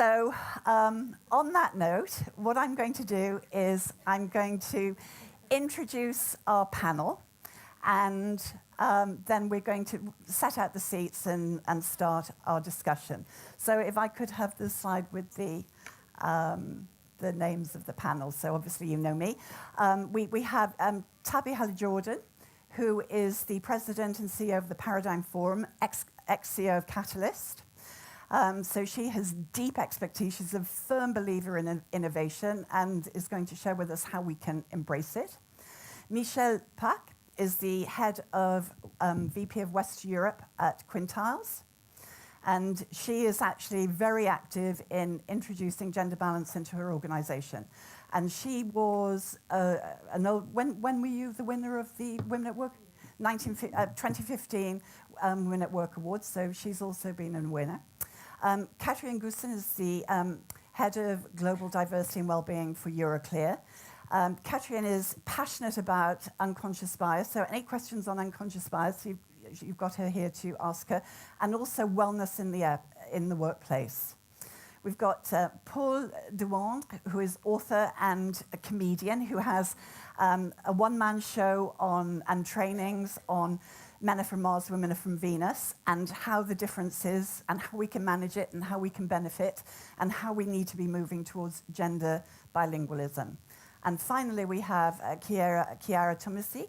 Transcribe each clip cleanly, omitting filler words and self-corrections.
So on that note, what I'm going to do is I'm going to introduce our panel, and then we're going to set out the seats and start our discussion. So if I could have the slide with the names of the panel. So obviously you know me. We have Tabi Haller-Jorden, who is the president and CEO of the Paradigm Forum, ex-CEO of Catalyst. So she has deep expertise. She's a firm believer in innovation and is going to share with us how we can embrace it. Michèle Paque is the head of VP of West Europe at Quintiles. And she is actually very active in introducing gender balance into her organization. And she was, when were you the winner of the Women at Work? 2015 Women at Work Awards, so she's also been a winner. Katrien Goossens is the head of Global Diversity and Wellbeing for EuroClear. Katrien is passionate about unconscious bias, so any questions on unconscious bias, you've got her here to ask her, and also wellness in the workplace. We've got Paul Dewandre, who is author and a comedian, who has a one-man show and trainings on men are from Mars, women are from Venus, and how the difference is, and how we can manage it, and how we can benefit, and how we need to be moving towards gender bilingualism. And finally, we have Chiara Tomasi,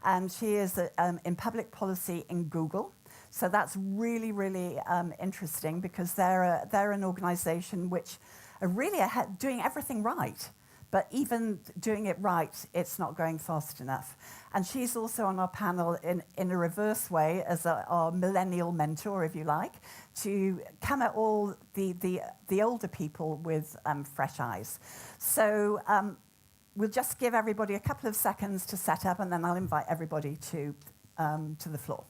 and she is in public policy in Google. So that's really, really interesting, because they're an organization which are really doing everything right. But even doing it right, it's not going fast enough. And she's also on our panel in a reverse way as our millennial mentor, if you like, to come at all the older people with fresh eyes. So we'll just give everybody a couple of seconds to set up, and then I'll invite everybody to the floor.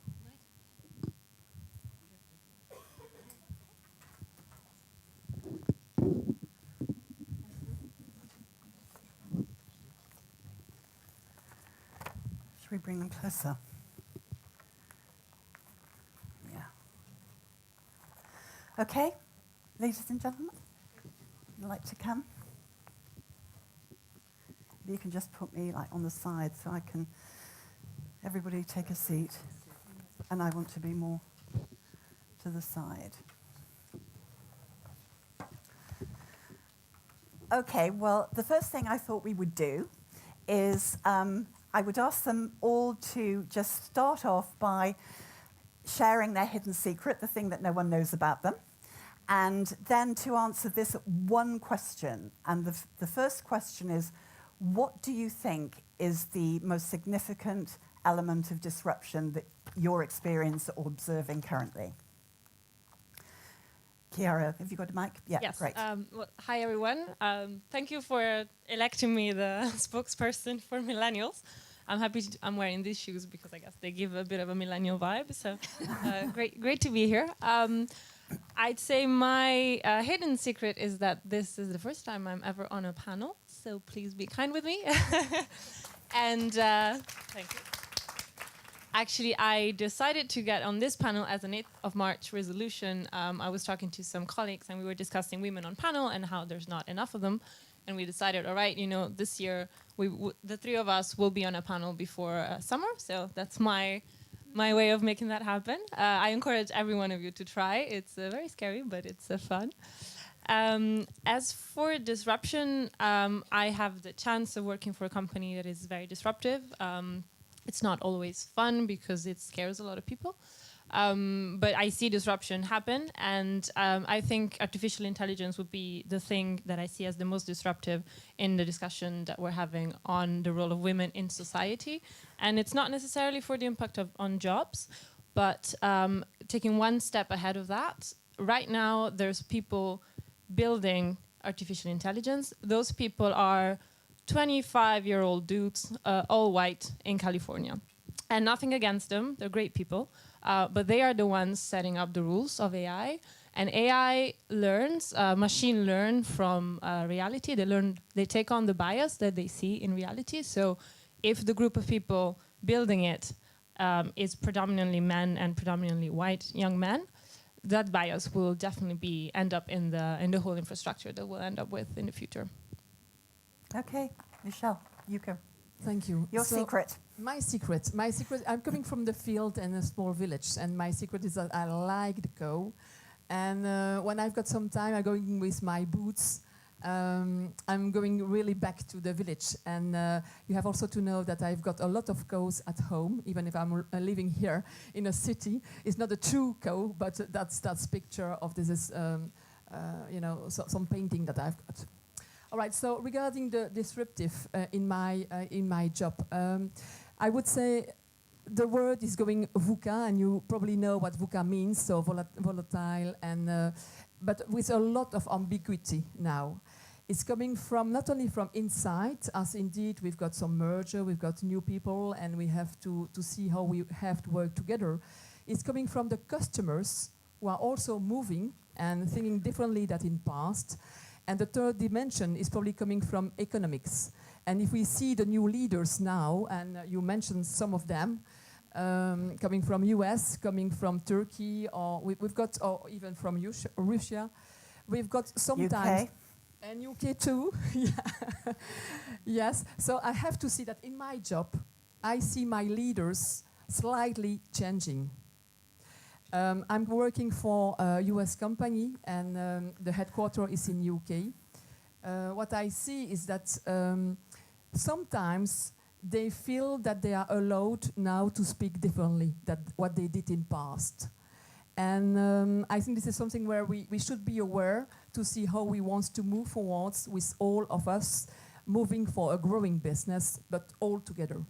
Should we bring them closer? Yeah. Okay, ladies and gentlemen, would you like to come? You can just put me on the side so I can, everybody take a seat. And I want to be more to the side. Okay, well, the first thing I thought we would do is I would ask them all to just start off by sharing their hidden secret, the thing that no one knows about them, and then to answer this one question. And the first question is, what do you think is the most significant element of disruption that you're experiencing or observing currently? Chiara, have you got a mic? Yeah, yes. Great. Well, hi, everyone. Thank you for electing me the spokesperson for millennials. I'm happy I'm wearing these shoes because I guess they give a bit of a millennial vibe. So great to be here. I'd say my hidden secret is that this is the first time I'm ever on a panel. So please be kind with me. And thank you. Actually, I decided to get on this panel as an 8th of March resolution. I was talking to some colleagues and we were discussing women on panel and how there's not enough of them. And we decided, all right, this year, the three of us will be on a panel before summer. So that's my way of making that happen. I encourage every one of you to try. It's very scary, but it's fun. As for disruption, I have the chance of working for a company that is very disruptive. It's not always fun because it scares a lot of people. But I see disruption happen, and I think artificial intelligence would be the thing that I see as the most disruptive in the discussion that we're having on the role of women in society. And it's not necessarily for the impact on jobs, but taking one step ahead of that, right now there's people building artificial intelligence. Those people are 25-year-old dudes, all white in California. And nothing against them, they're great people. But they are the ones setting up the rules of AI. And AI learns, machine learn from reality. They take on the bias that they see in reality. So if the group of people building it is predominantly men and predominantly white young men, that bias will definitely end up in the whole infrastructure that we'll end up with in the future. Okay, Michèle, you go. Thank you. Your secret. My secret, I'm coming from the field in a small village, and my secret is that I like the cow. And when I've got some time, I'm going with my boots. I'm going really back to the village. And you have also to know that I've got a lot of cows at home, even if I'm living here in a city. It's not a true cow, but that's picture of this is, some painting that I've got. All right, so regarding the disruptive in my job, I would say the word is going VUCA, and you probably know what VUCA means, so volatile, and but with a lot of ambiguity now. It's coming from not only from inside, as indeed we've got some merger, we've got new people, and we have to see how we have to work together. It's coming from the customers who are also moving and thinking differently than in past. And the third dimension is probably coming from economics. And if we see the new leaders now, and you mentioned some of them, coming from US, coming from Turkey, or we've got, or even from Russia, we've got sometimes... UK. And UK too, yeah. Yes, so I have to see that in my job, I see my leaders slightly changing. I'm working for a US company, and the headquarters is in UK. What I see is that sometimes they feel that they are allowed now to speak differently than what they did in past. And I think this is something where we should be aware to see how we want to move forwards with all of us moving for a growing business, but all together.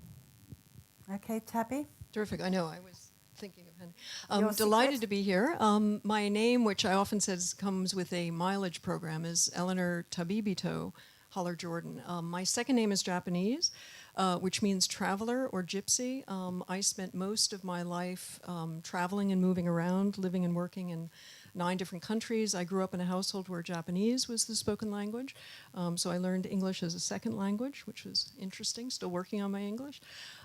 Okay, Tabi? Terrific. I know. I was thinking of Henry. Your Delighted secret? to be here. My name, which I often says comes with a mileage program, is Eleanor Tabi Haller-Jorden. My second name is Japanese, which means traveler or gypsy. I spent most of my life traveling and moving around, living and working in 9 different countries. I grew up in a household where Japanese was the spoken language, so I learned English as a second language, which was interesting, still working on my English.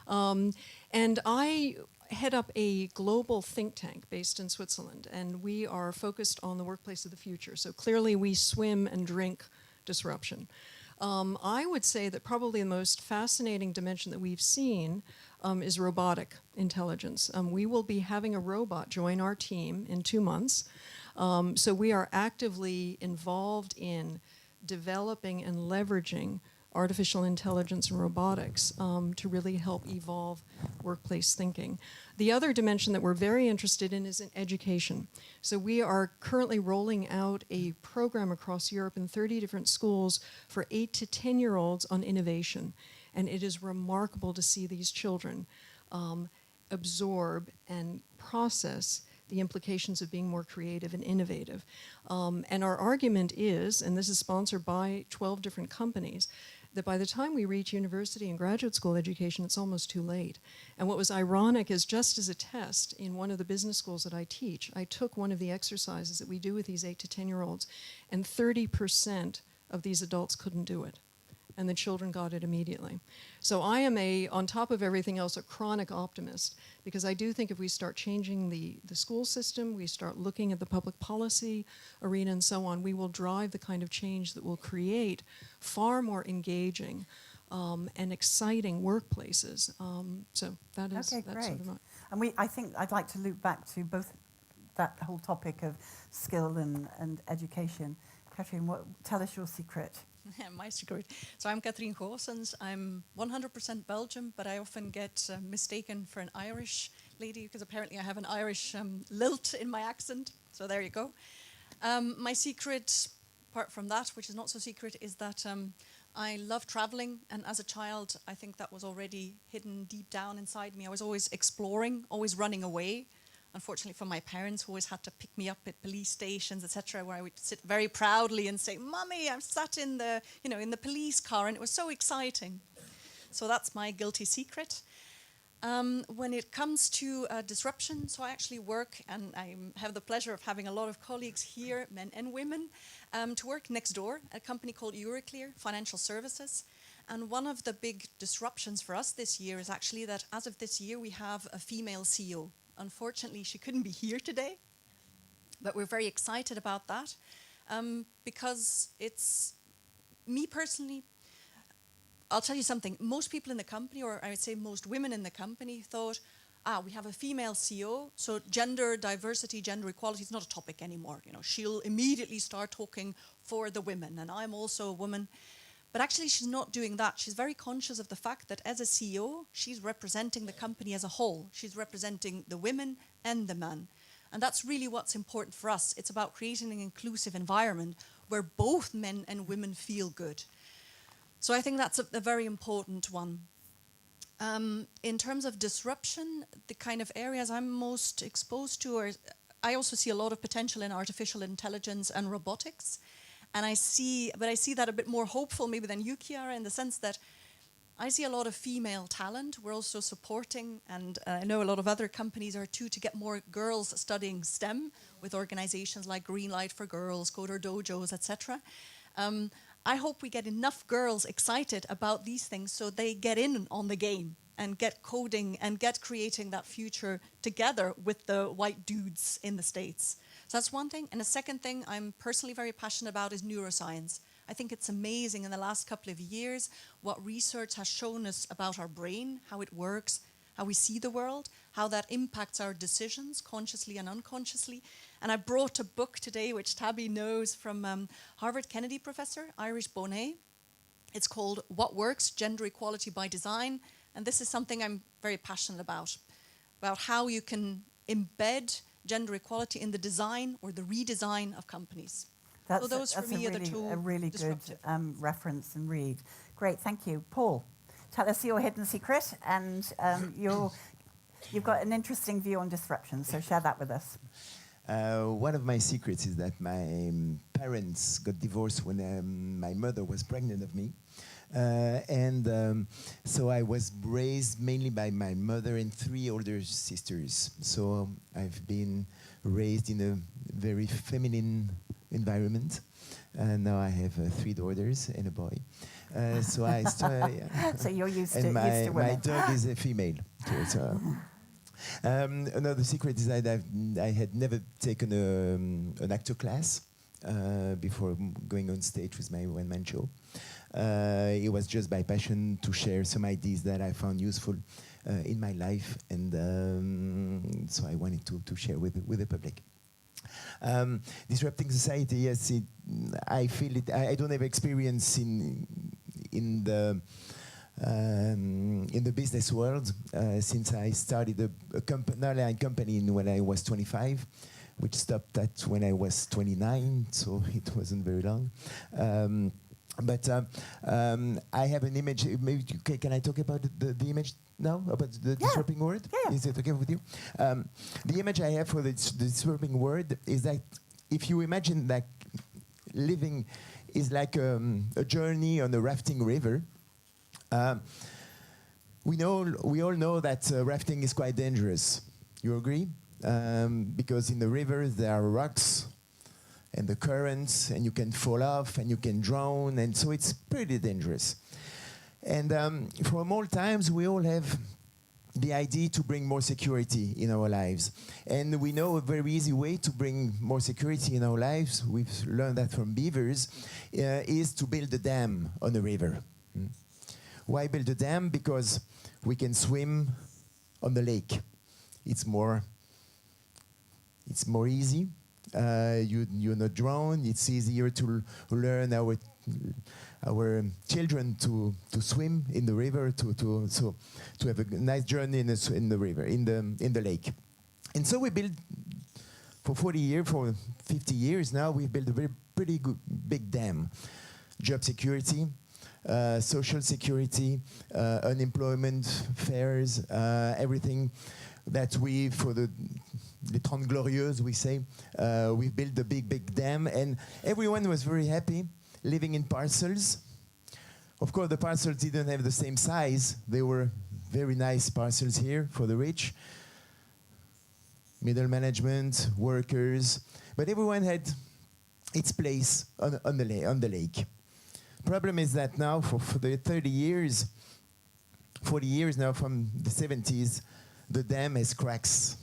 And I head up a global think tank based in Switzerland, and we are focused on the workplace of the future. So clearly we swim and drink disruption. I would say that probably the most fascinating dimension that we've seen is robotic intelligence. We will be having a robot join our team in 2 months. So we are actively involved in developing and leveraging artificial intelligence and robotics to really help evolve workplace thinking. The other dimension that we're very interested in is in education. So we are currently rolling out a program across Europe in 30 different schools for 8 to 10-year-olds on innovation. And it is remarkable to see these children absorb and process the implications of being more creative and innovative. And our argument is, and this is sponsored by 12 different companies, that by the time we reach university and graduate school education, it's almost too late. And what was ironic is, just as a test in one of the business schools that I teach, I took one of the exercises that we do with these 8 to 10-year-olds, and 30% of these adults couldn't do it. And the children got it immediately. So I am, on top of everything else, a chronic optimist, because I do think if we start changing the school system, we start looking at the public policy arena and so on, we will drive the kind of change that will create far more engaging and exciting workplaces. So that is Okay, that's great. sort of And I think I'd like to loop back to both that whole topic of skill and education. Katrien, tell us your secret. My secret. So I'm Katrien Goossens. I'm 100% Belgian, but I often get mistaken for an Irish lady because apparently I have an Irish lilt in my accent. So there you go. My secret, apart from that, which is not so secret, is that I love traveling. And as a child, I think that was already hidden deep down inside me. I was always exploring, always running away. Unfortunately for my parents, who always had to pick me up at police stations, etc., where I would sit very proudly and say, "Mummy, I'm sat in the, in the police car," and it was so exciting. So that's my guilty secret. When it comes to disruption, so I actually work, and I have the pleasure of having a lot of colleagues here, men and women, to work next door at a company called EuroClear Financial Services. And one of the big disruptions for us this year is actually that as of this year, we have a female CEO. Unfortunately, she couldn't be here today. But we're very excited about that because it's, me personally, I'll tell you something. Most people in the company, or I would say most women in the company, thought, we have a female CEO, so gender diversity, gender equality is not a topic anymore. You know, she'll immediately start talking for the women, and I'm also a woman. But actually, she's not doing that. She's very conscious of the fact that as a CEO, she's representing the company as a whole. She's representing the women and the men. And that's really what's important for us. It's about creating an inclusive environment where both men and women feel good. So I think that's a very important one. In terms of disruption, the kind of areas I'm most exposed to are, I also see a lot of potential in artificial intelligence and robotics. And I see that a bit more hopeful maybe than you, Chiara, in the sense that I see a lot of female talent. We're also supporting, and I know a lot of other companies are too, to get more girls studying STEM with organizations like Green Light for Girls, Coder Dojos, etc. I hope we get enough girls excited about these things so they get in on the game and get coding and get creating that future together with the white dudes in the States. So that's one thing. And the second thing I'm personally very passionate about is neuroscience. I think it's amazing in the last couple of years what research has shown us about our brain, how it works, how we see the world, how that impacts our decisions consciously and unconsciously. And I brought a book today, which Tabi knows, from Harvard Kennedy professor, Irish Bonet. It's called What Works? Gender Equality by Design. And this is something I'm very passionate about how you can embed gender equality in the design or the redesign of companies. So those for me are the two. A really good reference and read. Great, thank you. Paul, tell us your hidden secret, and you've got an interesting view on disruption, so share that with us. One of my secrets is that my parents got divorced when my mother was pregnant of me. So I was raised mainly by my mother and 3 older sisters. So I've been raised in a very feminine environment. Now I have 3 daughters and a boy. So I started. So you're used to my women. my dog is a female. So, another secret is that I had never taken an actor class before going on stage with my one-man show. It was just by passion to share some ideas that I found useful in my life, and so I wanted to share with the public. Disrupting society, yes, I feel it. I don't have experience in the business world since I started an airline company when I was 25, which stopped at when I was 29, so it wasn't very long. But I have an image. Maybe can I talk about the image now, about the disrupting word? Yeah. Is it okay with you? The image I have for the disrupting word is that if you imagine that living is like a journey on a rafting river, we all know that rafting is quite dangerous. You agree? Because in the river there are rocks and the currents, and you can fall off and you can drown, and so it's pretty dangerous. And from all times, we all have the idea to bring more security in our lives. And we know a very easy way to bring more security in our lives, we've learned that from beavers, is to build a dam on a river. Why build a dam? Because we can swim on the lake. It's more easy. You're not drowned. It's easier to learn our children to swim in the river, to have a nice journey in the river, in the lake. And so we build for 50 years now. We've built a pretty good big dam. Job security, social security, unemployment, fares, everything that for the Les 30 Glorieuses, we say, we built a big dam, and everyone was very happy living in parcels. Of course, the parcels didn't have the same size. They were very nice parcels here for the rich, middle management, workers, but everyone had its place on the lake. Problem is that now, for the 40 years now, from the 70s, the dam has cracks.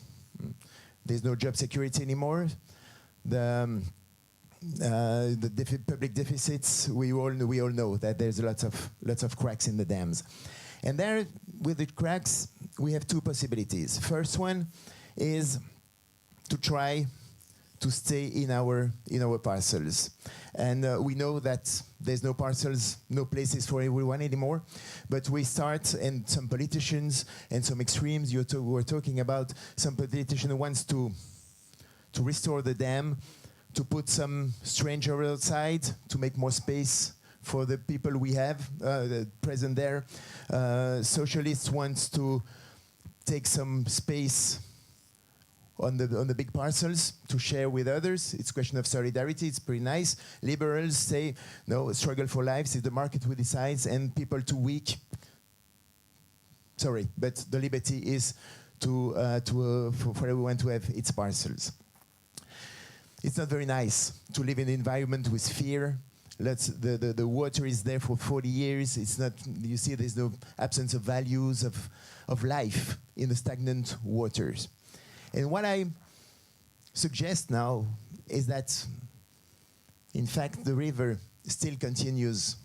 There's no job security anymore. the public deficits, we all know that there's lots of cracks in the dams. And there, with the cracks, we have two possibilities. First one is to try to stay in our parcels. And we know that there's no parcels, no places for everyone anymore. But we start, and some politicians and some extremes were talking about, some politician wants to restore the dam, to put some stranger outside, to make more space for the people we have present there. Socialists wants to take some space on the big parcels to share with others. It's a question of solidarity. It's pretty nice. Liberals say, no, struggle for lives is the market who decides, and people too weak. Sorry, but the liberty is for everyone to have its parcels. It's not very nice to live in an environment with fear. The water is there for 40 years. It's not, you see, there's no absence of values of life in the stagnant waters. And what I suggest now is that, in fact, the river still continues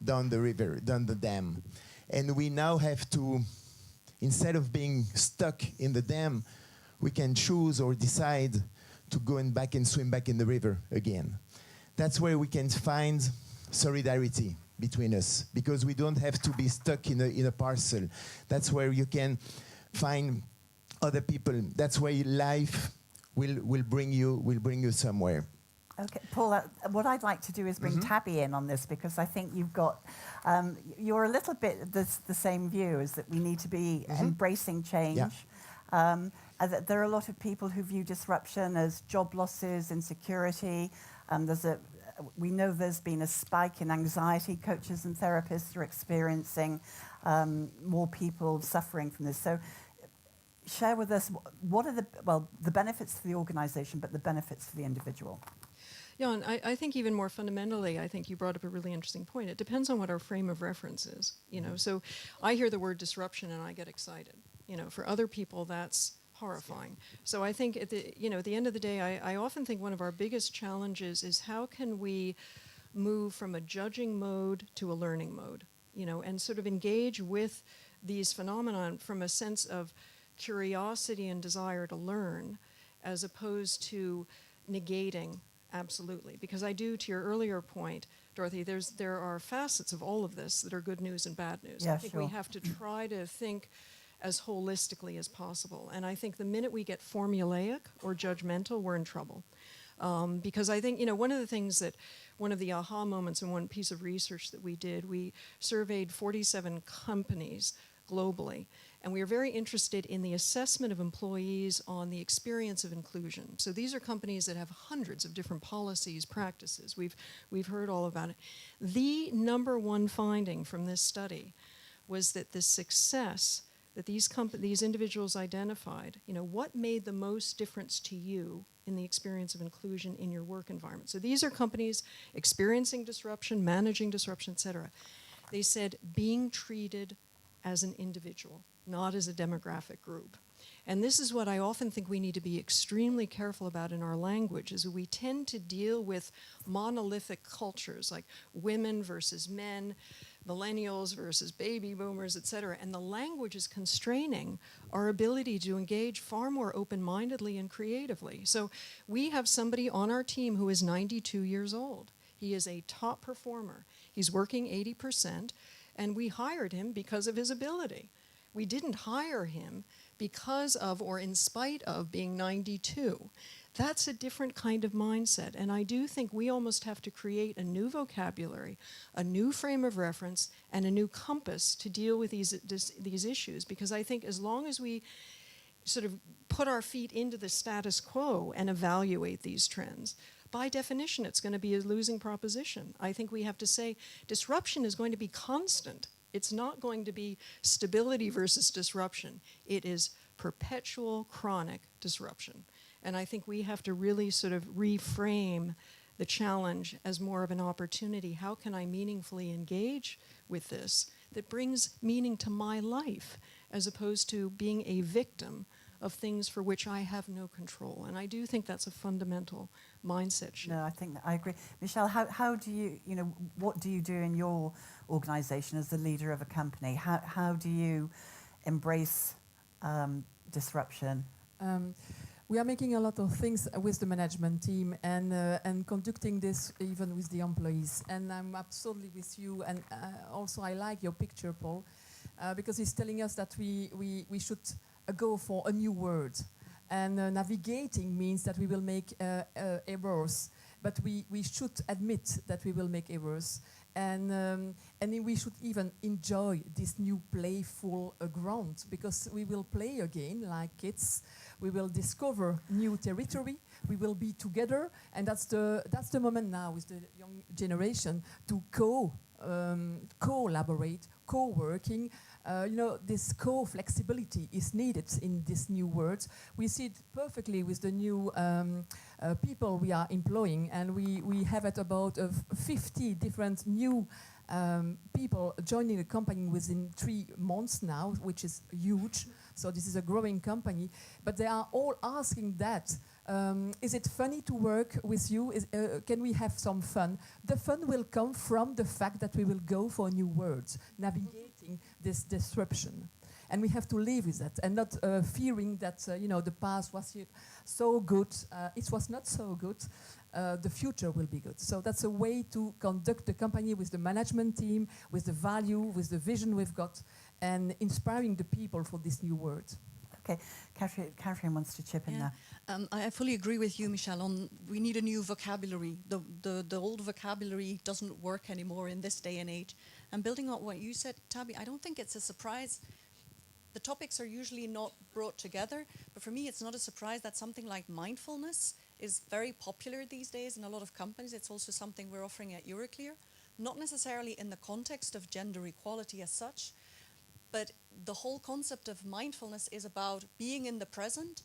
down the dam. And we now have to, instead of being stuck in the dam, we can choose or decide to go back and swim back in the river again. That's where we can find solidarity between us, because we don't have to be stuck in a parcel. That's where you can find other people. That's where life will bring you somewhere. Okay, Paul, what I'd like to do is bring Tabi in on this, because I think you've got, you're a little bit the same view, is that we need to be embracing change. Yeah. There are a lot of people who view disruption as job losses, insecurity. We know there's been a spike in anxiety. Coaches and therapists are experiencing more people suffering from this. So share with us, what are the benefits for the organization, but the benefits for the individual? Yeah, and I think even more fundamentally, I think you brought up a really interesting point. It depends on what our frame of reference is. So I hear the word disruption and I get excited. For other people, that's horrifying. So I think at the end of the day, I often think one of our biggest challenges is how can we move from a judging mode to a learning mode, and sort of engage with these phenomena from a sense of curiosity and desire to learn, as opposed to negating absolutely. Because I do, to your earlier point, Dorothy, there are facets of all of this that are good news and bad news. Yeah, I think we have to try to think as holistically as possible. And I think the minute we get formulaic or judgmental, we're in trouble. Because I think, one of the things that, one of the aha moments in one piece of research that we did, we surveyed 47 companies globally. And we are very interested in the assessment of employees on the experience of inclusion. So these are companies that have hundreds of different policies, practices. We've heard all about it. The number one finding from this study was that the success that these individuals identified, what made the most difference to you in the experience of inclusion in your work environment. So these are companies experiencing disruption, managing disruption, et cetera. They said being treated as an individual, not as a demographic group. And this is what I often think we need to be extremely careful about in our language, is we tend to deal with monolithic cultures like women versus men, millennials versus baby boomers, et cetera. And the language is constraining our ability to engage far more open-mindedly and creatively. So we have somebody on our team who is 92 years old. He is a top performer. He's working 80%, and we hired him because of his ability. We didn't hire him because of or in spite of being 92. That's a different kind of mindset. And I do think we almost have to create a new vocabulary, a new frame of reference, and a new compass to deal with these issues. Because I think as long as we sort of put our feet into the status quo and evaluate these trends, by definition, it's going to be a losing proposition. I think we have to say disruption is going to be constant. It's not going to be stability versus disruption. It is perpetual, chronic disruption. And I think we have to really sort of reframe the challenge as more of an opportunity. How can I meaningfully engage with this that brings meaning to my life, as opposed to being a victim of things for which I have no control. And I do think that's a fundamental mindset shift. No, I think that I agree. Michèle, how do you, what do you do in your organisation as the leader of a company? How do you embrace disruption? We are making a lot of things with the management team and conducting this even with the employees. And I'm absolutely with you. And also I like your picture, Paul, because it's telling us that we should go for a new word. And navigating means that we will make errors, but we should admit that we will make errors. And we should even enjoy this new playful ground, because we will play again like kids. We will discover new territory. We will be together, and that's the moment now with the young generation to collaborate, co-working. This co-flexibility is needed in this new world. We see it perfectly with the new people we are employing, and we have at about 50 different new people joining the company within 3 months now, which is huge. So this is a growing company, but they are all asking that. Is it funny to work with you? Can we have some fun? The fun will come from the fact that we will go for new words, navigating this disruption. And we have to live with that and not fearing that the past was so good. It was not so good. The future will be good. So that's a way to conduct the company with the management team, with the value, with the vision we've got, and inspiring the people for this new word. Okay, Katrien wants to chip in there. I fully agree with you, Michèle, on we need a new vocabulary. The old vocabulary doesn't work anymore in this day and age. And building on what you said, Tabi, I don't think it's a surprise. The topics are usually not brought together, but for me it's not a surprise that something like mindfulness is very popular these days in a lot of companies. It's also something we're offering at EuroClear, not necessarily in the context of gender equality as such, but the whole concept of mindfulness is about being in the present,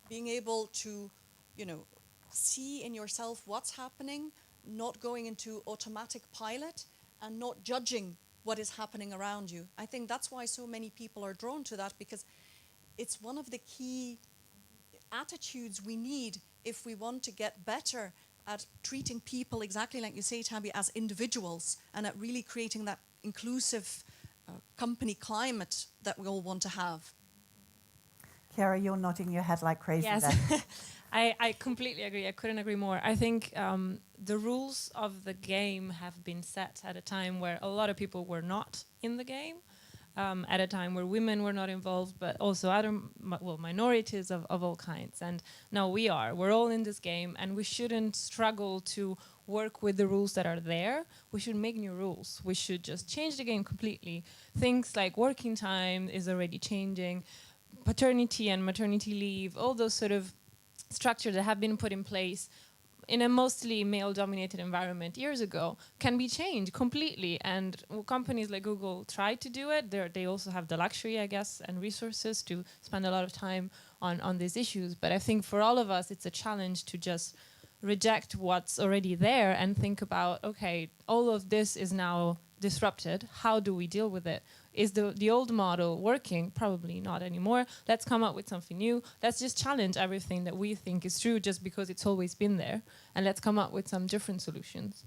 being able to, see in yourself what's happening, not going into automatic pilot, and not judging what is happening around you. I think that's why so many people are drawn to that, because it's one of the key attitudes we need if we want to get better at treating people exactly like you say, Tabi, as individuals, and at really creating that inclusive company climate that we all want to have. Chiara, you're nodding your head like crazy Yes, there. I completely agree. I couldn't agree more. I think the rules of the game have been set at a time where a lot of people were not in the game, at a time where women were not involved, but also other minorities of all kinds. And now we are. We're all in this game, and we shouldn't struggle to work with the rules that are there. We should make new rules. We should just change the game completely. Things like working time is already changing, paternity and maternity leave, all those sort of structures that have been put in place in a mostly male-dominated environment years ago can be changed completely. And companies like Google try to do it. They also have the luxury, I guess, and resources to spend a lot of time on these issues. But I think for all of us, it's a challenge to just reject what's already there and think about, okay, all of this is now disrupted. How do we deal with it? Is the old model working? Probably not anymore. Let's come up with something new. Let's just challenge everything that we think is true just because it's always been there. And let's come up with some different solutions.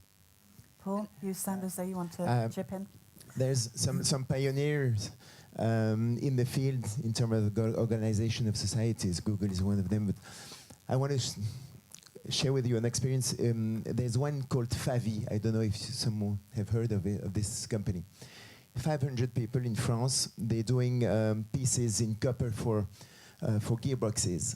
Paul, you sound as though you want to chip in. There's some pioneers in the field in terms of the organization of societies. Google is one of them. But I want to share with you an experience. There's one called Favi. I don't know if someone have heard of this company. 500 people in France. They're doing pieces in copper for gearboxes,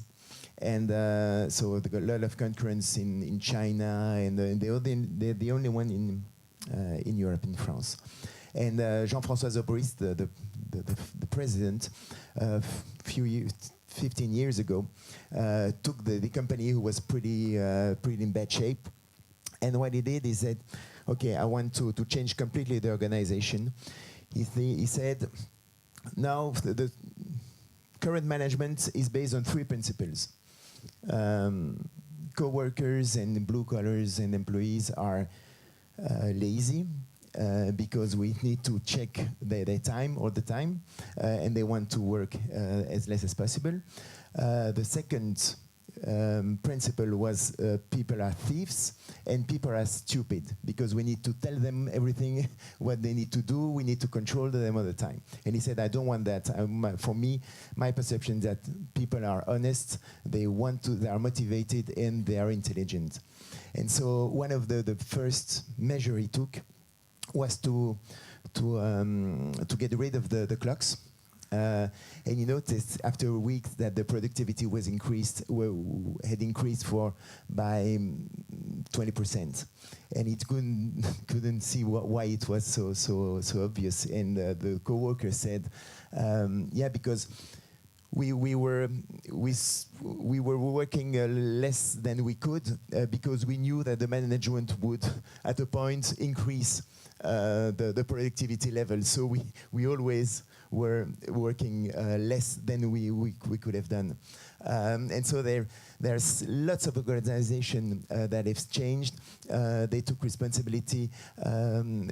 and so they got a lot of concurrence in China, and they're the only one in Europe, in France. And Jean-François Zobris, the president, 15 years ago, took the company, who was pretty in bad shape, and what he did is that, okay, I want to change completely the organization. He said, now the current management is based on 3 principles. Co-workers and blue collars and employees are lazy, because we need to check their time all the time, and they want to work as less as possible. The second principle was people are thieves and people are stupid, because we need to tell them everything what they need to do. We need to control them all the time. And he said, I don't want that. For me, my perception is that people are honest, they are motivated, and they are intelligent. And so one of the first measure he took was to get rid of the clocks. And he noticed after a week that the productivity was had increased by 20%, and it couldn't see why it was so obvious. And the coworker said, "Yeah, because we were working less than we could because we knew that the management would, at a point, increase the productivity level. So we always were working less than we could have done." And so there's lots of organizations that have changed. They took responsibility,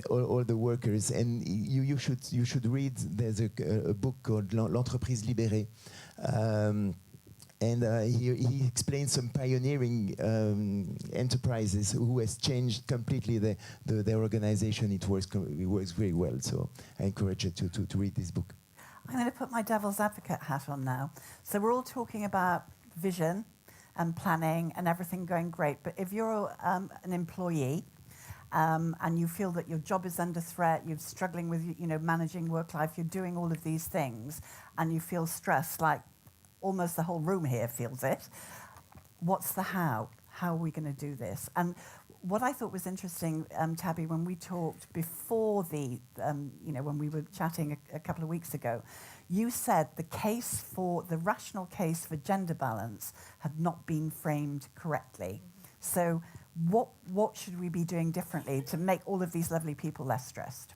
all the workers. And you should read. There's a book called L'Entreprise Libérée. And he explained some pioneering enterprises who has changed completely their organization. It works very well. So I encourage you to read this book. I'm going to put my devil's advocate hat on now. So we're all talking about vision and planning and everything going great. But if you're an employee and you feel that your job is under threat, you're struggling with managing work life, you're doing all of these things, and you feel stressed, like almost the whole room here feels it. What's the how? How are we going to do this? And what I thought was interesting, Tabi, when we talked before when we were chatting a couple of weeks ago, you said the rational case for gender balance had not been framed correctly. So what should we be doing differently to make all of these lovely people less stressed?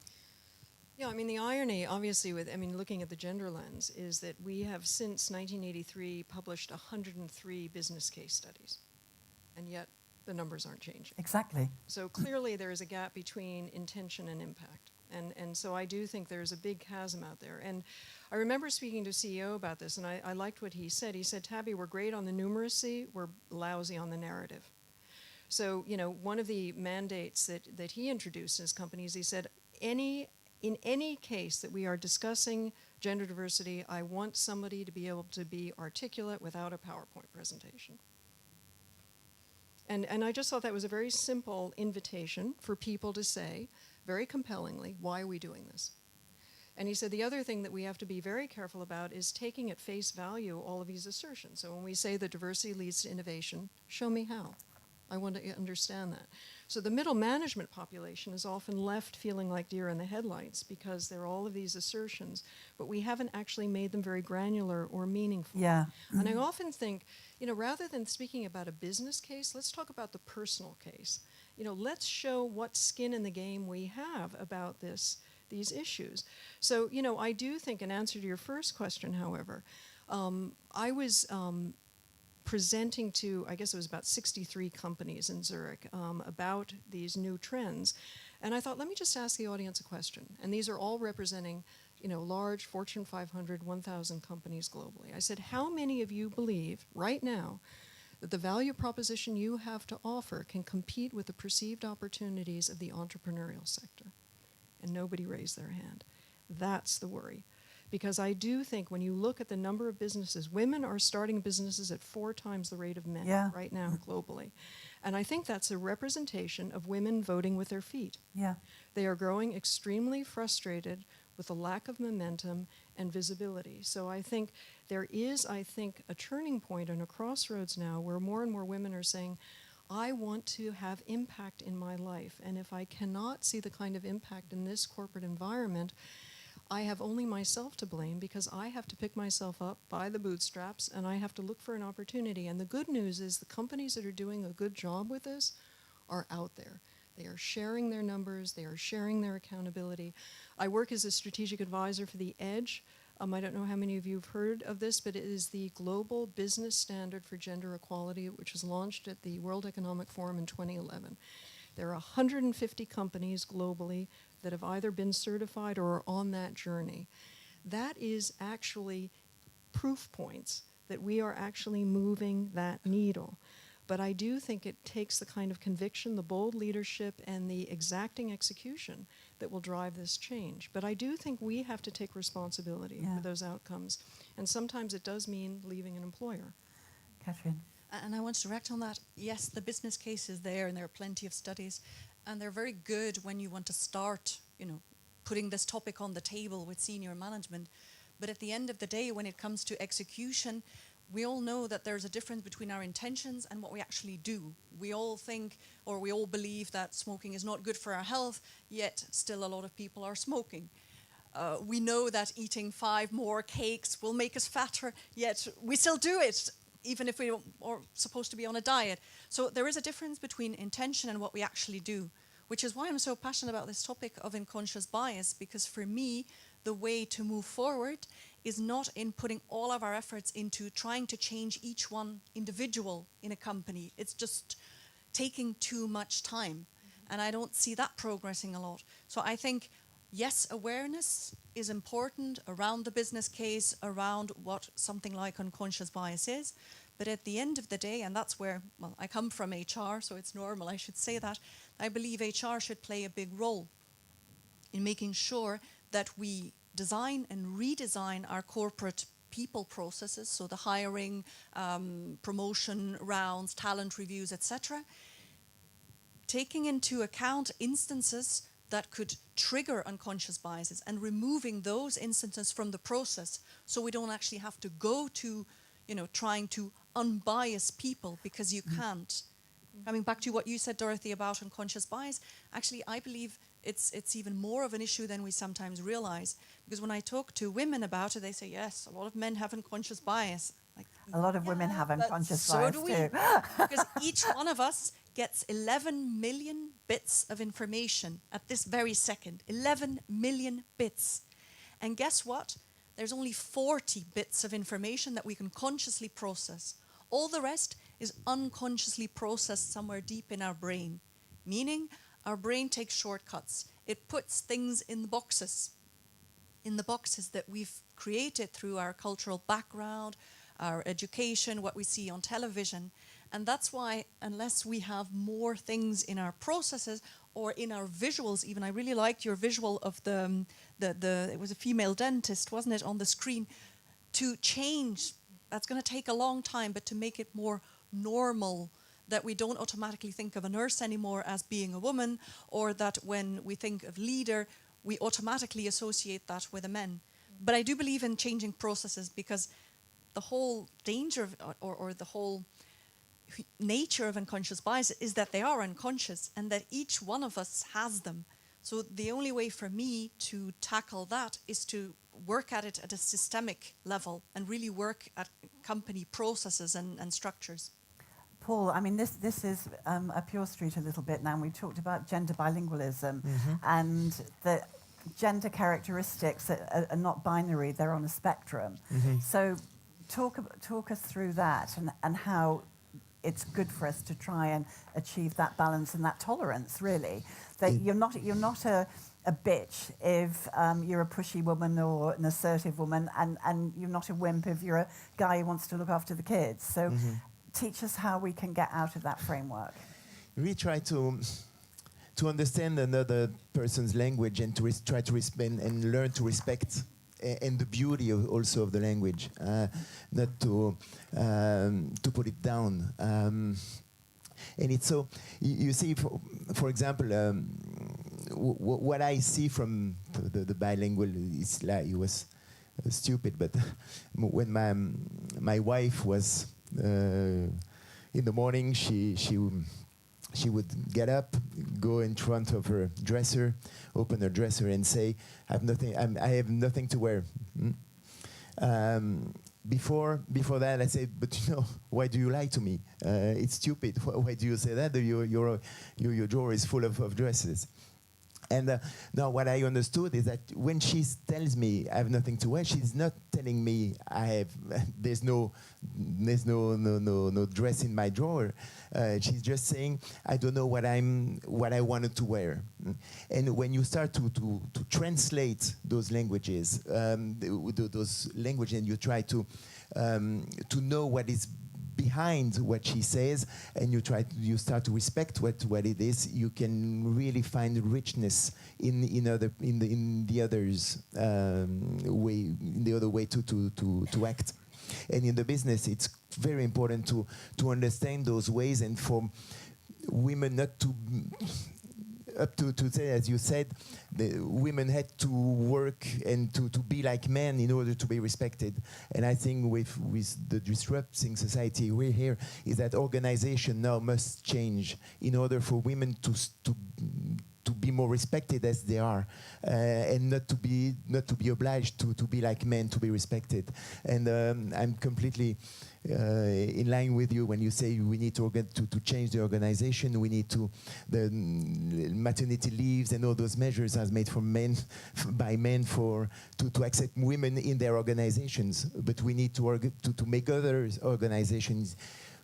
Yeah, I mean, the irony, obviously, looking at the gender lens, is that we have, since 1983, published 103 business case studies, and yet the numbers aren't changing. Exactly. So clearly there is a gap between intention and impact. And so I do think there's a big chasm out there. And I remember speaking to a CEO about this, and I liked what he said. He said, Tabi, we're great on the numeracy, we're lousy on the narrative. So, one of the mandates that he introduced in his companies, he said, in any case that we are discussing gender diversity, I want somebody to be able to be articulate without a PowerPoint presentation. And I just thought that was a very simple invitation for people to say, very compellingly, why are we doing this? And he said the other thing that we have to be very careful about is taking at face value all of these assertions. So when we say that diversity leads to innovation, show me how. I want to understand that. So the middle management population is often left feeling like deer in the headlights because there are all of these assertions, but we haven't actually made them very granular or meaningful. Yeah. And I often think, rather than speaking about a business case, let's talk about the personal case. Let's show what skin in the game we have about these issues. So, I do think, in answer to your first question, however, I was presenting to, I guess it was about 63 companies in Zurich about these new trends. And I thought, let me just ask the audience a question. And these are all representing, large Fortune 500, 1,000 companies globally. I said, how many of you believe right now that the value proposition you have to offer can compete with the perceived opportunities of the entrepreneurial sector? And nobody raised their hand. That's the worry. Because I do think when you look at the number of businesses, women are starting businesses at 4 times the rate of men right now globally. And I think that's a representation of women voting with their feet. Yeah. They are growing extremely frustrated with the lack of momentum and visibility. So I think there is, a turning point and a crossroads now where more and more women are saying, I want to have impact in my life. And if I cannot see the kind of impact in this corporate environment, I have only myself to blame because I have to pick myself up by the bootstraps and I have to look for an opportunity. And the good news is the companies that are doing a good job with this are out there. They are sharing their numbers. They are sharing their accountability. I work as a strategic advisor for the EDGE. I don't know how many of you have heard of this, but it is the global business standard for gender equality, which was launched at the World Economic Forum in 2011. There are 150 companies globally that have either been certified or are on that journey. That is actually proof points that we are actually moving that needle. But I do think it takes the kind of conviction, the bold leadership, and the exacting execution that will drive this change. But I do think we have to take responsibility for those outcomes. And sometimes it does mean leaving an employer. Katrien. And I want to direct on that. Yes, the business case is there, and there are plenty of studies, and they're very good when you want to start, putting this topic on the table with senior management. But at the end of the day, when it comes to execution, we all know that there's a difference between our intentions and what we actually do. We all think, or we all believe, that smoking is not good for our health, yet still a lot of people are smoking. We know that eating 5 more cakes will make us fatter, yet we still do it, even if we are supposed to be on a diet. So there is a difference between intention and what we actually do, which is why I'm so passionate about this topic of unconscious bias, because for me, the way to move forward is not in putting all of our efforts into trying to change each one individual in a company. It's just taking too much time. And I don't see that progressing a lot. So I think, yes, awareness is important around the business case, around what something like unconscious bias is. But at the end of the day, and that's where, well, I come from HR, so it's normal I should say that, I believe HR should play a big role in making sure that we design and redesign our corporate people processes, so the hiring, promotion rounds, talent reviews, etc., taking into account instances that could trigger unconscious biases and removing those instances from the process, so we don't actually have to go to, trying to unbias people, because you can't. Coming back to what you said, Dorothy, about unconscious bias, actually I believe it's even more of an issue than we sometimes realize, because when I talk to women about it, they say, yes, a lot of men have unconscious bias. Like, A lot of women have unconscious but bias so do we, too. because each one of us gets 11 million bits of information at this very second. 11 million bits. And guess what? There's only 40 bits of information that we can consciously process. All the rest is unconsciously processed somewhere deep in our brain, meaning our brain takes shortcuts. It puts things in the boxes that we've created through our cultural background, our education, what we see on television. And that's why, unless we have more things in our processes or in our visuals, even, I really liked your visual of the it was a female dentist, wasn't it, on the screen, to change. That's going to take a long time, but to make it more normal, that we don't automatically think of a nurse anymore as being a woman, or that when we think of leader, we automatically associate that with a man. But I do believe in changing processes, because the whole danger of, or the whole nature of unconscious bias is that they are unconscious and that each one of us has them. So the only way for me to tackle that is to work at it at a systemic level and really work at company processes and structures. Paul, I mean, this is up your street a little bit now. And we talked about gender bilingualism and the gender characteristics are not binary, they're on a spectrum. So talk us through that and how it's good for us to try and achieve that balance and that tolerance, really. That you're not a bitch if you're a pushy woman or an assertive woman, and you're not a wimp if you're a guy who wants to look after the kids. So teach us how we can get out of that framework. We try to understand another person's language and to try to and learn to respect and the beauty also of the language, not to put it down. And it's so, you see, for example, what I see from the bilingual is like, it was stupid, but when my wife was in the morning, she would get up, go in front of her dresser, open her dresser, and say, "I have nothing to wear." Before that, I said, "But why do you lie to me? It's stupid. Why do you say that? Your drawer is full of dresses." And now what I understood is that when she tells me I have nothing to wear, she's not telling me there's no dress in my drawer. She's just saying I don't know what I wanted to wear. And when you start to translate those languages, those languages, and you try to know what is behind what she says, and you start to respect what it is, you can really find richness in the other way to act. And in the business, it's very important to understand those ways, and for women not to to say, as you said, the women had to work and to be like men in order to be respected. And I think with the disrupting society we're here, is that organization now must change in order for women to be more respected as they are, and not to be obliged to be like men to be respected. And I'm completely in line with you when you say we need to change the organization. We need the maternity leaves and all those measures as made for men by men to accept women in their organizations. But we need to make other organizations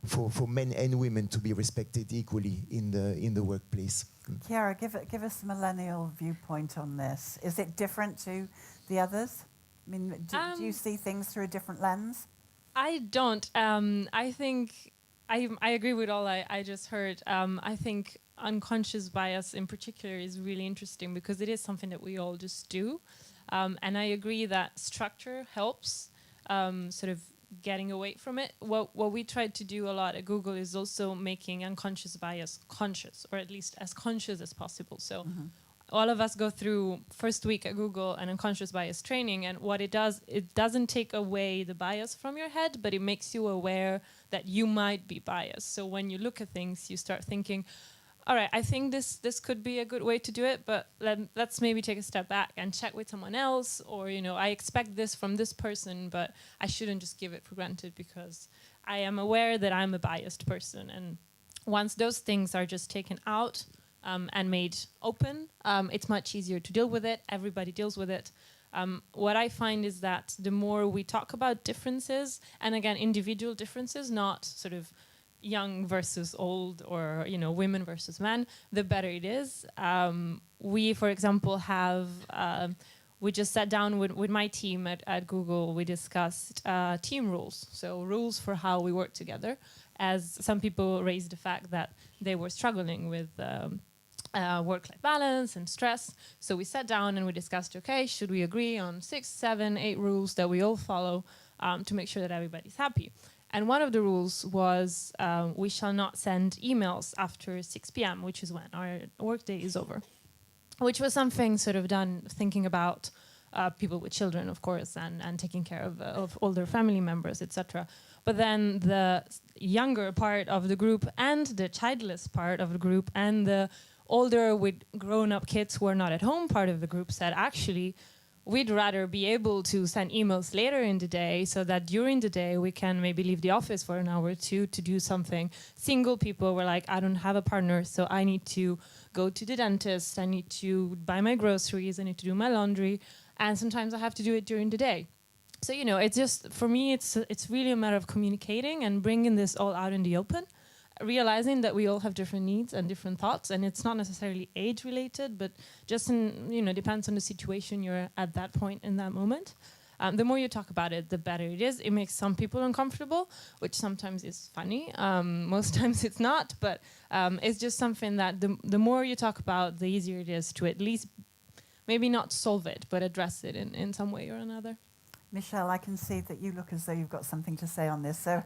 for men and women to be respected equally in the workplace. Chiara, give us a millennial viewpoint on this. Is it different to the others? I mean, do you see things through a different lens? I don't. I think I agree with all I just heard. I think unconscious bias in particular is really interesting because it is something that we all just do. And I agree that structure helps sort of getting away from it. What we tried to do a lot at Google is also making unconscious bias conscious, or at least as conscious as possible. So all of us go through first week at Google an unconscious bias training, and what it does, it doesn't take away the bias from your head, but it makes you aware that you might be biased. So when you look at things, you start thinking, all right, I think this could be a good way to do it, but let's maybe take a step back and check with someone else, or, I expect this from this person, but I shouldn't just give it for granted because I am aware that I'm a biased person. And once those things are just taken out and made open, it's much easier to deal with it. Everybody deals with it. What I find is that the more we talk about differences, and again, individual differences, not sort of young versus old, or women versus men, the better it is. We, for example, we just sat down with my team at Google. We discussed team rules, so rules for how we work together, as some people raised the fact that they were struggling with work-life balance and stress. So we sat down and we discussed, okay, should we agree on 6, 7, 8 rules that we all follow to make sure that everybody's happy? And one of the rules was we shall not send emails after 6 p.m., which is when our workday is over, which was something sort of done thinking about people with children, of course, and taking care of older family members, etc. But then the younger part of the group and the childless part of the group and the older with grown-up kids who are not at home part of the group said, actually, we'd rather be able to send emails later in the day so that during the day we can maybe leave the office for an hour or two to do something. Single people were like, I don't have a partner, so I need to go to the dentist, I need to buy my groceries, I need to do my laundry, and sometimes I have to do it during the day. So, it's just, for me, it's really a matter of communicating and bringing this all out in the open, realizing that we all have different needs and different thoughts, and it's not necessarily age related, but just depends on the situation you're at that point in that moment. The more you talk about it, the better it is. It makes some people uncomfortable, which sometimes is funny. Most times it's not, but it's just something that the more you talk about, the easier it is to at least maybe not solve it, but address it in some way or another. Michèle, I can see that you look as though you've got something to say on this. So.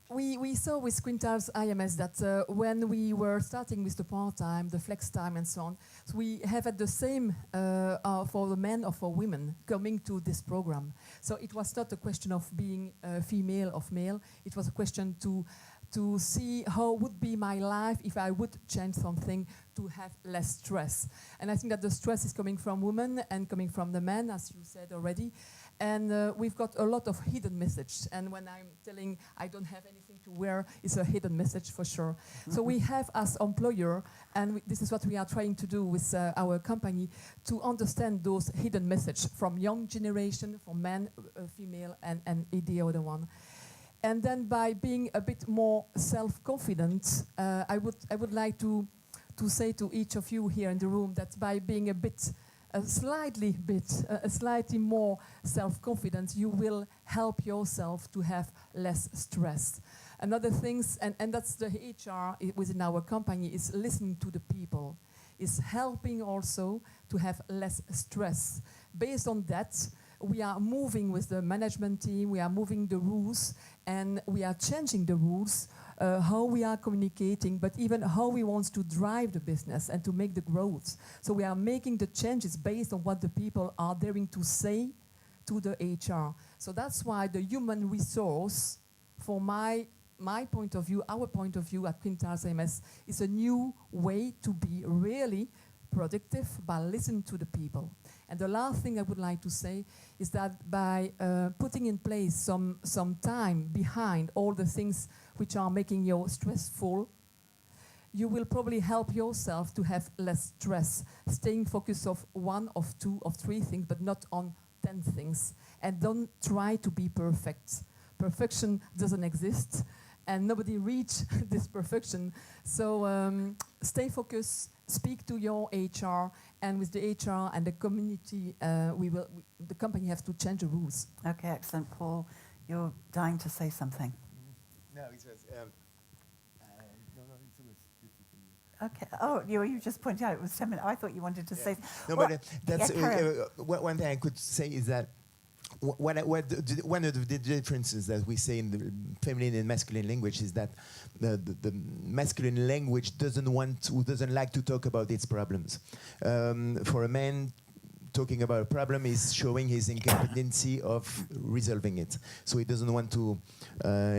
We saw with QuintilesIMS that when we were starting with the part-time, the flex time and so on, so we have had the same for the men or for women coming to this program. So it was not a question of being female or male, it was a question to to see how would be my life if I would change something to have less stress. And I think that the stress is coming from women and coming from the men, as you said already. And we've got a lot of hidden message. And when I'm telling I don't have anything to wear, it's a hidden message for sure. So we have as employer, and this is what we are trying to do with our company, to understand those hidden message from young generation, from men, female, and the other one. And then by being a bit more self-confident, I would like to say to each of you here in the room that by being slightly more self-confident, you will help yourself to have less stress. Another things, and that's the HR within our company, is listening to the people, is helping also to have less stress. Based on that, we are moving with the management team, we are moving the rules, and we are changing the rules, how we are communicating, but even how we want to drive the business and to make the growth. So we are making the changes based on what the people are daring to say to the HR. So that's why the human resource, for my point of view, our point of view at QuintilesIMS, is a new way to be really productive by listening to the people. And the last thing I would like to say is that by putting in place some time behind all the things which are making you stressful, you will probably help yourself to have less stress, staying focused of 1 of 2 of 3 things, but not on 10 things. And don't try to be perfect. Perfection doesn't exist, and nobody reach this perfection. So stay focused, speak to your HR, and with the HR and the community, the company has to change the rules. Okay, excellent. Paul, you're dying to say something. No, it was. Okay. Oh, you just pointed out it was 10 minutes. I thought you wanted to say. No, well, but that's yeah, one thing I could say is that one of the differences that we say in the feminine and masculine language is that the masculine language doesn't like to talk about its problems. For a man, talking about a problem is showing his incompetency of resolving it. So he doesn't want to.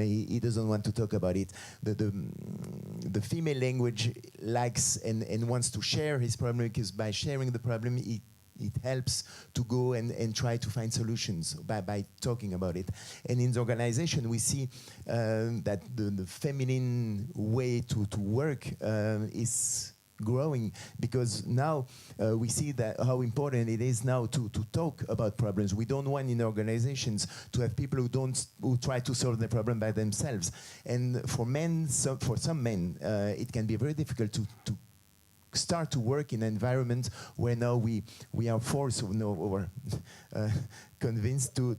He doesn't want to talk about it. The female language likes and wants to share his problem, because by sharing the problem, it helps to go and try to find solutions by talking about it. And in the organization, we see that the feminine way to work is growing, because now we see that how important it is now to talk about problems. We don't want in organizations to have people who try to solve the problem by themselves. And for men, for some men, it can be very difficult to start to work in an environment where now we are forced or convinced to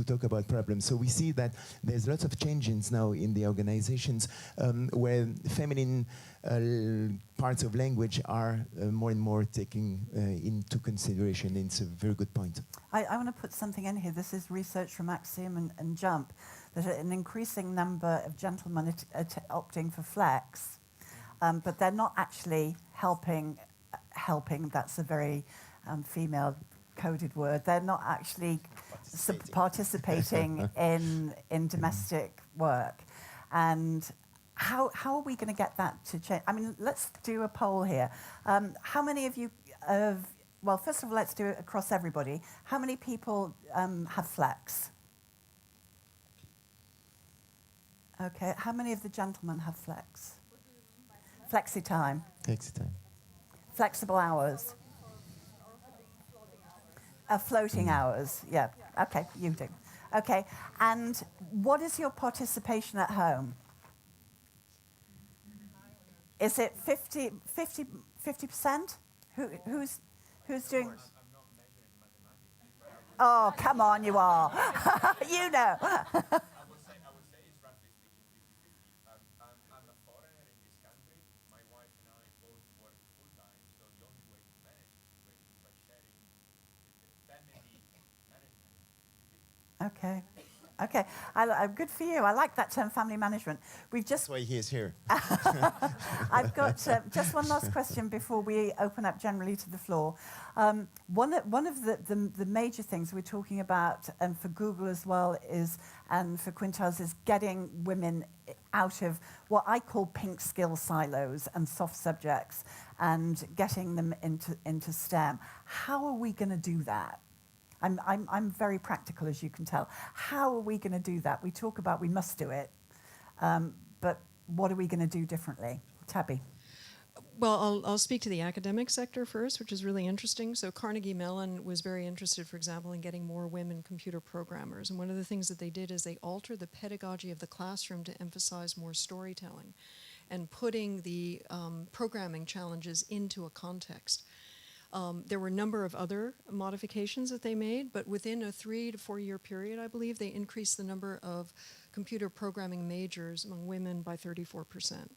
talk about problems. So we see that there's lots of changes now in the organizations where feminine parts of language are more and more taken into consideration. It's a very good point. I want to put something in here. This is research from Axiom and Jump, that an increasing number of gentlemen are opting for flex. But they're not actually helping. That's a very female-coded word. They're not actually participating in domestic work. And how are we going to get that to change? I mean, let's do a poll here. How many of you well, first of all, let's do it across everybody. How many people have flex? Okay. How many of the gentlemen have flex? Flexi time. Flexi time. Flexible hours. Floating hours. Yeah. Okay, you do. Okay. And what is your participation at home? Is it 50%? Who's doing? Oh, come on, you are. You know. Okay. Okay, good for you. I like that term, family management. We've just. That's why he is here. I've got just one last question before we open up generally to the floor. One of the major things we're talking about, and for Google as well, and for Quintiles, is getting women out of what I call pink skill silos and soft subjects, and getting them into STEM. How are we going to do that? I'm very practical, as you can tell. How are we going to do that? We talk about we must do it, but what are we going to do differently? Tabi. Well, I'll speak to the academic sector first, which is really interesting. So Carnegie Mellon was very interested, for example, in getting more women computer programmers. And one of the things that they did is they altered the pedagogy of the classroom to emphasize more storytelling and putting the programming challenges into a context. There were a number of other modifications that they made, but within a 3 to 4 year period, I believe, they increased the number of computer programming majors among women by 34%.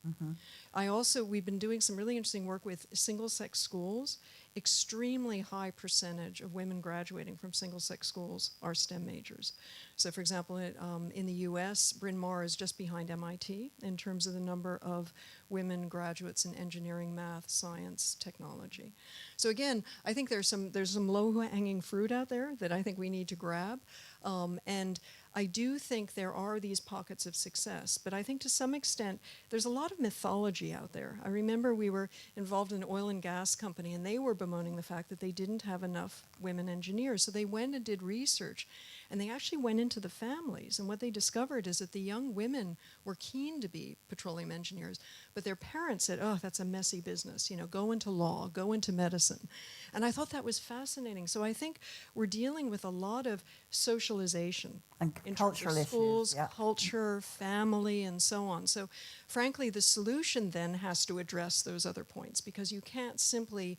Mm-hmm. We've been doing some really interesting work with single-sex schools. Extremely high percentage of women graduating from single-sex schools are STEM majors. So, for example, in the US, Bryn Mawr is just behind MIT in terms of the number of women graduates in engineering, math, science, technology. So again, I think there's some low-hanging fruit out there that I think we need to grab. And I do think there are these pockets of success, but I think to some extent there's a lot of mythology out there. I remember we were involved in an oil and gas company, and they were bemoaning the fact that they didn't have enough women engineers. So they went and did research, and they actually went into the families, and what they discovered is that the young women were keen to be petroleum engineers, but their parents said, oh, that's a messy business, go into law, go into medicine. And I thought that was fascinating. So I think we're dealing with a lot of socialization and in cultural terms of schools, issues, yeah. culture, family, and so on. So frankly, the solution then has to address those other points, because you can't simply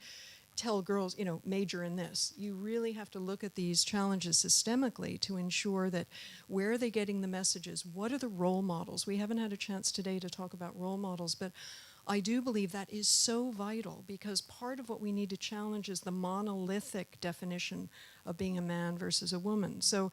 tell girls, major in this. You really have to look at these challenges systemically to ensure that where are they getting the messages? What are the role models? We haven't had a chance today to talk about role models, but I do believe that is so vital, because part of what we need to challenge is the monolithic definition of being a man versus a woman. So,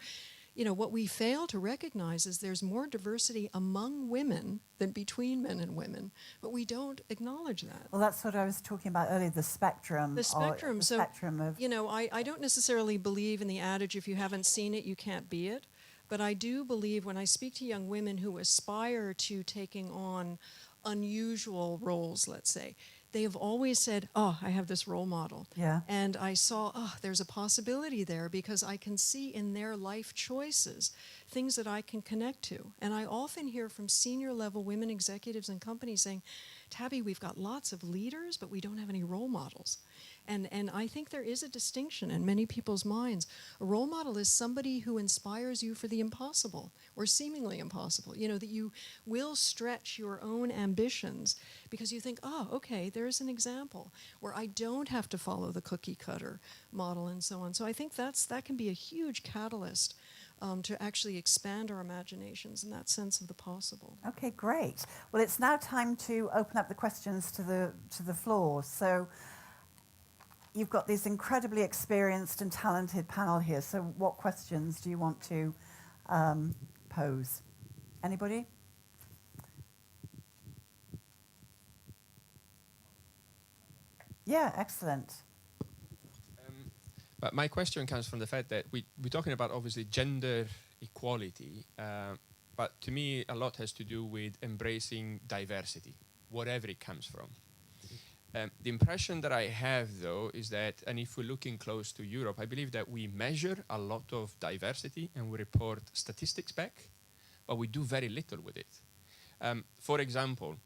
what we fail to recognize is there's more diversity among women than between men and women, but we don't acknowledge that. Well, that's what I was talking about earlier, the spectrum. The spectrum. The spectrum of... I don't necessarily believe in the adage, if you haven't seen it, you can't be it. But I do believe when I speak to young women who aspire to taking on unusual roles, let's say, they have always said, oh, I have this role model. Yeah. And I saw, there's a possibility there, because I can see in their life choices things that I can connect to. And I often hear from senior level women executives and companies saying, Tabi, we've got lots of leaders, but we don't have any role models. And I think there is a distinction in many people's minds. A role model is somebody who inspires you for the impossible, or seemingly impossible, that you will stretch your own ambitions because you think, okay, there's an example where I don't have to follow the cookie cutter model and so on. So I think that can be a huge catalyst to actually expand our imaginations in that sense of the possible. Okay, great. Well, it's now time to open up the questions to the floor. So you've got this incredibly experienced and talented panel here. So what questions do you want to pose? Anybody? Yeah, excellent. But my question comes from the fact that we're talking about, obviously, gender equality, but to me, a lot has to do with embracing diversity, whatever it comes from. The impression that I have, though, is that, and if we're looking close to Europe, I believe that we measure a lot of diversity and we report statistics back, but we do very little with it. For example,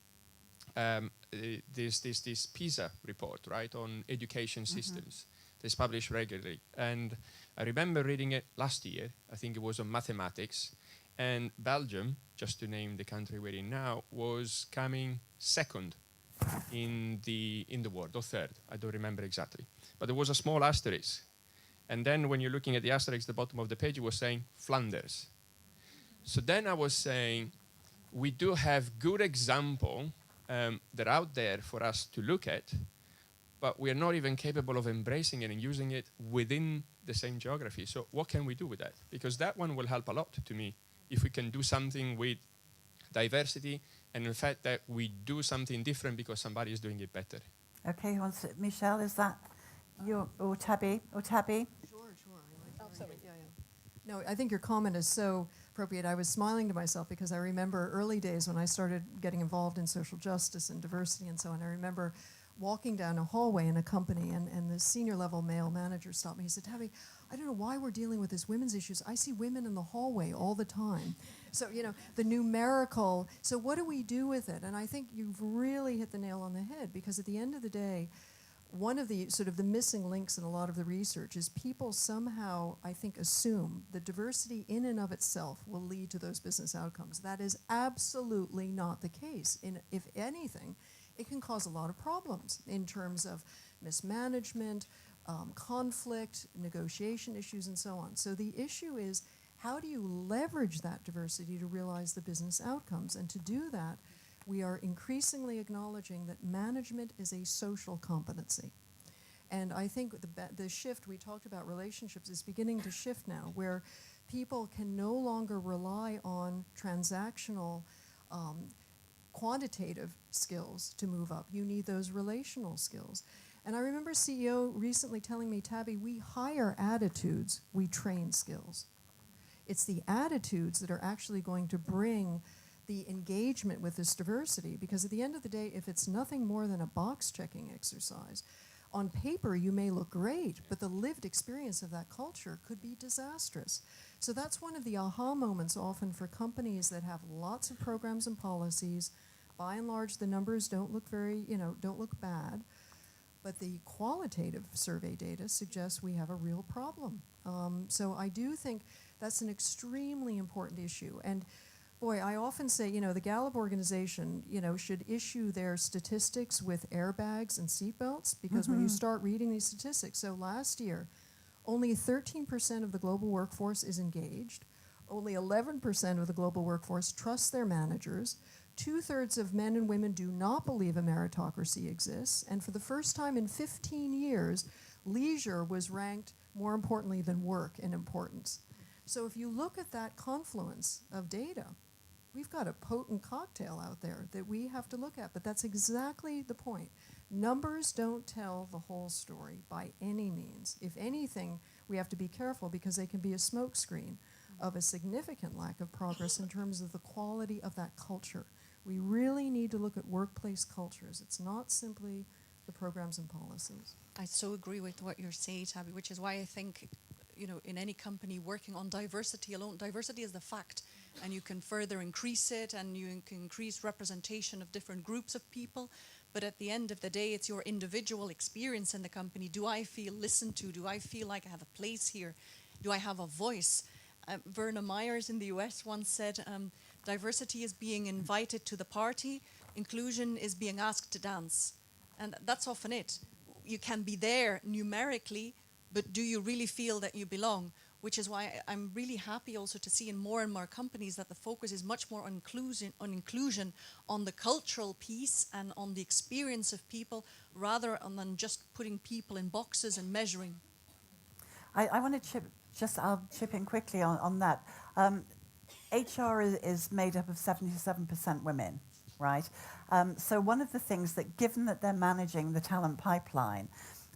there's this PISA report, right, on education systems. It's published regularly. And I remember reading it last year. I think it was on mathematics. And Belgium, just to name the country we're in now, was coming second in the world, or third. I don't remember exactly. But there was a small asterisk. And then when you're looking at the asterisk at the bottom of the page, it was saying Flanders. So then I was saying, we do have good example that are out there for us to look at, but we are not even capable of embracing it and using it within the same geography. So what can we do with that? Because that one will help a lot to me if we can do something with diversity and the fact that we do something different because somebody is doing it better. Okay, who wants it? Michèle, is that you or Tabi? Or Tabi? Sure. I like sorry. Yeah. No, I think your comment is so appropriate. I was smiling to myself because I remember early days when I started getting involved in social justice and diversity and so on. I remember walking down a hallway in a company, and the senior level male manager stopped me. He said, Tabi, I don't know why we're dealing with this women's issues. I see women in the hallway all the time. So, the numerical, so what do we do with it? And I think you've really hit the nail on the head, because at the end of the day, one of the sort of the missing links in a lot of the research is people somehow, I think, assume that diversity in and of itself will lead to those business outcomes. That is absolutely not the case. If anything, it can cause a lot of problems in terms of mismanagement, conflict, negotiation issues, and so on. So the issue is, how do you leverage that diversity to realize the business outcomes? And to do that, we are increasingly acknowledging that management is a social competency. And I think the shift, we talked about relationships, is beginning to shift now, where people can no longer rely on transactional, quantitative skills to move up. You need those relational skills. And I remember CEO recently telling me, Tabi, we hire attitudes, we train skills. It's the attitudes that are actually going to bring the engagement with this diversity, because at the end of the day, if it's nothing more than a box-checking exercise, on paper you may look great, but the lived experience of that culture could be disastrous. So that's one of the aha moments often for companies that have lots of programs and policies. By and large, the numbers don't look don't look bad, but the qualitative survey data suggests we have a real problem. So I do think that's an extremely important issue. And boy, I often say, the Gallup organization, should issue their statistics with airbags and seatbelts, because when you start reading these statistics, so last year, only 13% of the global workforce is engaged. Only 11% of the global workforce trusts their managers. 2/3 of men and women do not believe a meritocracy exists. And for the first time in 15 years, leisure was ranked more importantly than work in importance. So if you look at that confluence of data, we've got a potent cocktail out there that we have to look at. But that's exactly the point. Numbers don't tell the whole story by any means. If anything, we have to be careful, because they can be a smokescreen of a significant lack of progress in terms of the quality of that culture. We really need to look at workplace cultures. It's not simply the programs and policies. I so agree with what you're saying, Tabi, which is why I think, in any company working on diversity alone, diversity is the fact, and you can further increase it, and you can increase representation of different groups of people. But at the end of the day, it's your individual experience in the company. Do I feel listened to? Do I feel like I have a place here? Do I have a voice? Verna Myers in the US once said, diversity is being invited to the party, inclusion is being asked to dance. And that's often it. You can be there numerically, but do you really feel that you belong? Which is why I'm really happy also to see in more and more companies that the focus is much more on inclusion, on the cultural piece and on the experience of people, rather than just putting people in boxes and measuring. I want to I'll chip in quickly on that. HR is made up of 77% women, right? So one of the things that, given that they're managing the talent pipeline,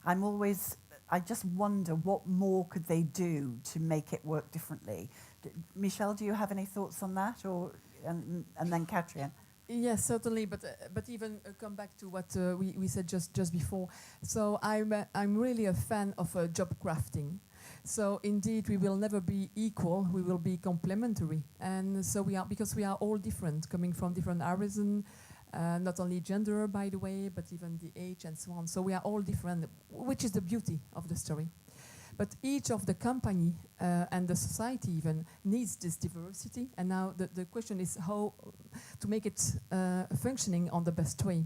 I just wonder what more could they do to make it work differently. Michèle, do you have any thoughts on that, and then Katrien? Yes, certainly, but even come back to what we said just before. So I'm really a fan of job crafting. So indeed, we will never be equal. We will be complementary, and so because we are all different, coming from different horizons, not only gender, by the way, but even the age and so on. So we are all different, which is the beauty of the story. But each of the company and the society even needs this diversity. And now the question is how to make it functioning on the best way.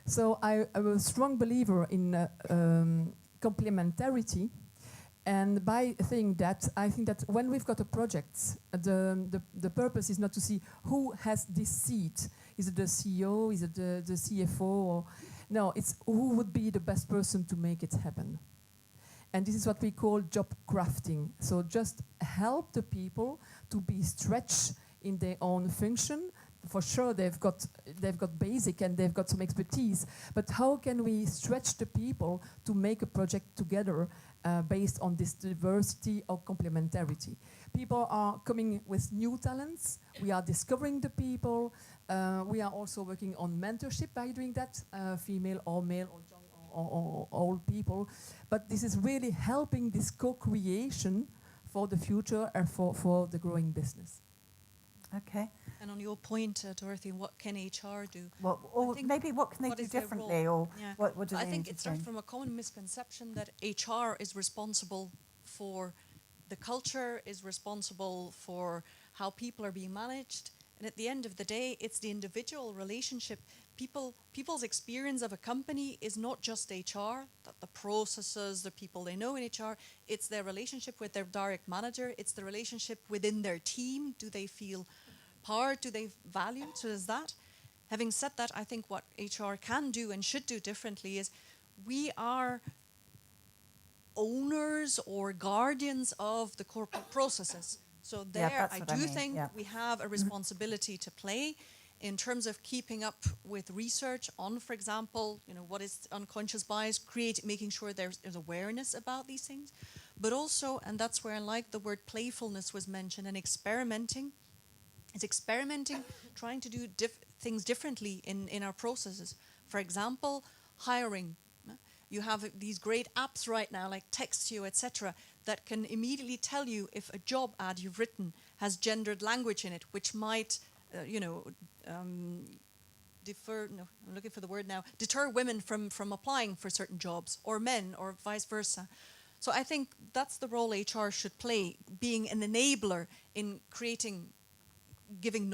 So I'm a strong believer in complementarity. And by saying that, I think that when we've got a project, the purpose is not to see who has this seat. Is it the CEO? Is it the CFO? No, it's who would be the best person to make it happen. And this is what we call job crafting. So just help the people to be stretched in their own function. For sure, they've got basic and they've got some expertise. But how can we stretch the people to make a project together based on this diversity or complementarity? People are coming with new talents. We are discovering the people. We are also working on mentorship by doing that, female or male or young or old people. But this is really helping this co-creation for the future and for the growing business. Okay. And on your point, Dorothy, what can HR do? Well, or maybe what can they do is their differently, role? or what do they I think need it to starts change? from a common misconception that HR is responsible for the culture, is responsible for how people are being managed. And at the end of the day, it's the individual relationship. People's experience of a company is not just HR, that the processes, the people they know in HR, it's their relationship with their direct manager, it's the relationship within their team. Do they feel part? Do they value? So there's that. Having said that, I think what HR can do and should do differently is we are owners or guardians of the corporate processes. So there, I do think we have a responsibility to play in terms of keeping up with research on, for example, what is unconscious bias, making sure there's awareness about these things, but also, and that's where I like the word playfulness was mentioned, and experimenting. It's experimenting, trying to do things differently in our processes. For example, hiring. You have these great apps right now, like Textio, etc., that can immediately tell you if a job ad you've written has gendered language in it, which might, deter women from applying for certain jobs, or men, or vice versa. So I think that's the role HR should play, being an enabler in giving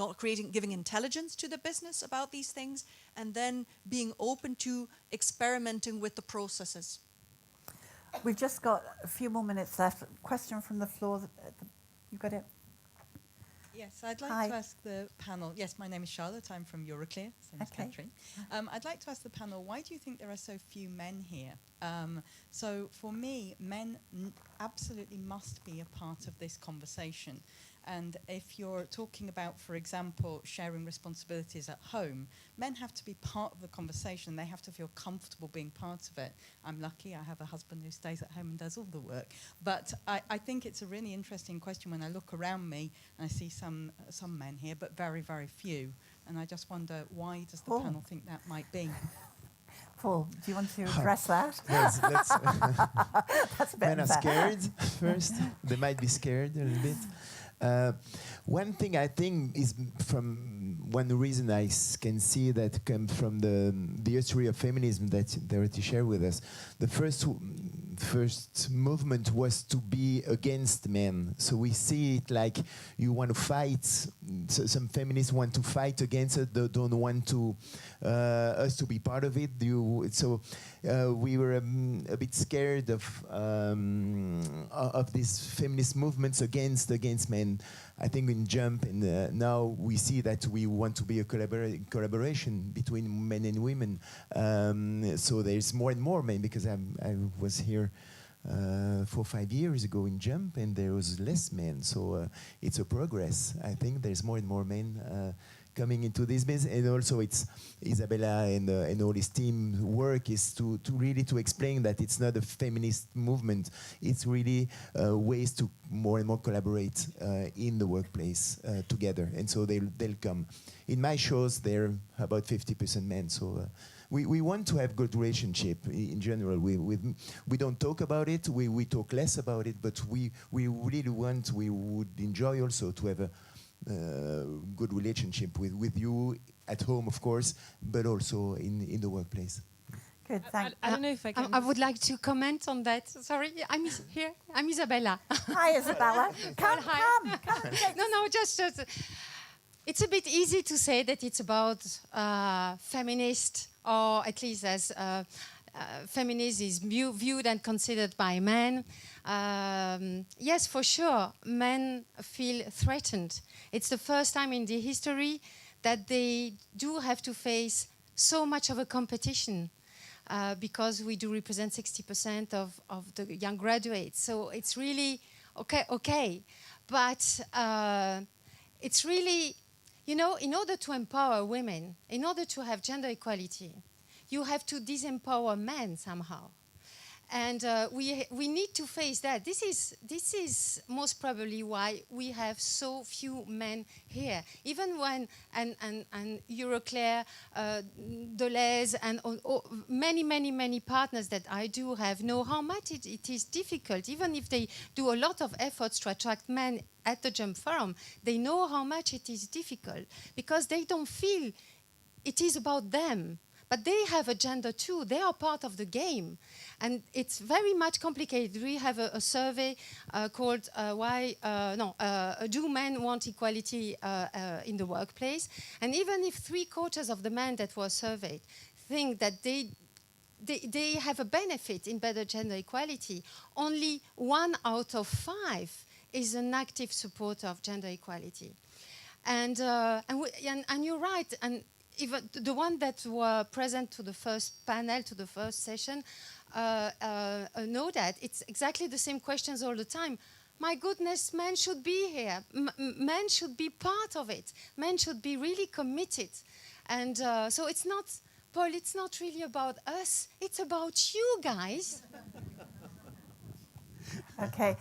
intelligence to the business about these things, and then being open to experimenting with the processes. We've just got a few more minutes left. Question from the floor. You got it? Yes, I'd like to ask the panel. Yes, my name is Charlotte. I'm from EuroClear, same as Katrien. I'd like to ask the panel, why do you think there are so few men here? So for me, men absolutely must be a part of this conversation. And if you're talking about, for example, sharing responsibilities at home, men have to be part of the conversation. They have to feel comfortable being part of it. I'm lucky I have a husband who stays at home and does all the work. But I think it's a really interesting question when I look around me and I see some men here, but very, very few. And I just wonder, why does the panel think that might be? Paul, do you want to address that? Let's That's a bit men are scared first. They might be scared a little bit. One thing I think is from one reason I can see that comes from the history of feminism that Dorothy shared with us. The first movement was to be against men. So we see it like you want to fight. So some feminists want to fight against it. They don't want to us to be part of it. We were a bit scared of these feminist movements against men. I think in Jump, and now we see that we want to be a collaboration between men and women. So there's more and more men, because I was here 4 or 5 years ago in Jump, and there was less men. So it's a progress. I think there's more and more men coming into this business, and also it's Isabella and all his team work is to really explain that it's not a feminist movement. It's really ways to more and more collaborate in the workplace together, and so they'll come. In my shows, they're about 50% men. So we want to have good relationship in general. We don't talk about it. We talk less about it, but we really want. We would enjoy also to have a good relationship with you at home, of course, but also in the workplace. Good, thanks. I don't know if I can. I would like to comment on that. Sorry, I'm here. I'm Isabella. Hi, Isabella. Come. No, just it's a bit easy to say that it's about feminist, or at least as feminism is viewed and considered by men. Yes, for sure, men feel threatened. It's the first time in the history that they do have to face so much of a competition. because we do represent 60% of the young graduates. So it's really okay. But it's really, you know, in order to empower women, in order to have gender equality, you have to disempower men somehow. And we need to face that. This is most probably why we have so few men here. Even when and EuroClear, Deleuze, and many partners that I do have know how much it is difficult. Even if they do a lot of efforts to attract men at the Jump Forum, they know how much it is difficult because they don't feel it is about them. But they have a gender too. They are part of the game. And it's very much complicated. We have a survey called Do Men Want Equality in the Workplace? And even if 3/4 of the men that were surveyed think that they have a benefit in better gender equality, only 1 out of 5 is an active supporter of gender equality. And you're right. And even the one that were present to the first panel, to the first session, know that it's exactly the same questions all the time. My goodness, men should be here. Men should be part of it. Men should be really committed. And so it's not, Paul, it's not really about us. It's about you guys. Okay.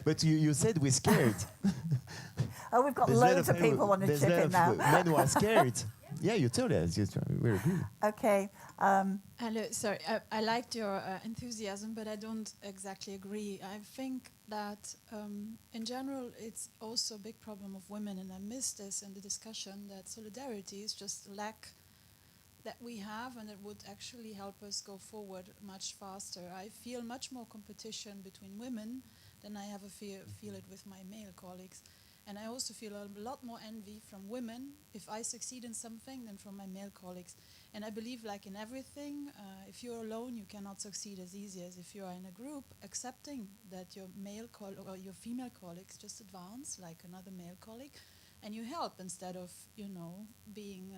But you said we're scared. Oh, we've got loads of people want to chip in now. Men who are scared. Yeah, you told us. We agree. Okay. Hello, sorry, I liked your enthusiasm, but I don't exactly agree. I think that in general, it's also a big problem of women, and I missed this in the discussion, that solidarity is just a lack that we have, and it would actually help us go forward much faster. I feel much more competition between women than I have feel it with my male colleagues. And I also feel a lot more envy from women if I succeed in something than from my male colleagues. And I believe, like in everything, if you're alone, you cannot succeed as easy as if you are in a group. Accepting that your male or your female colleagues just advance like another male colleague, and you help instead of being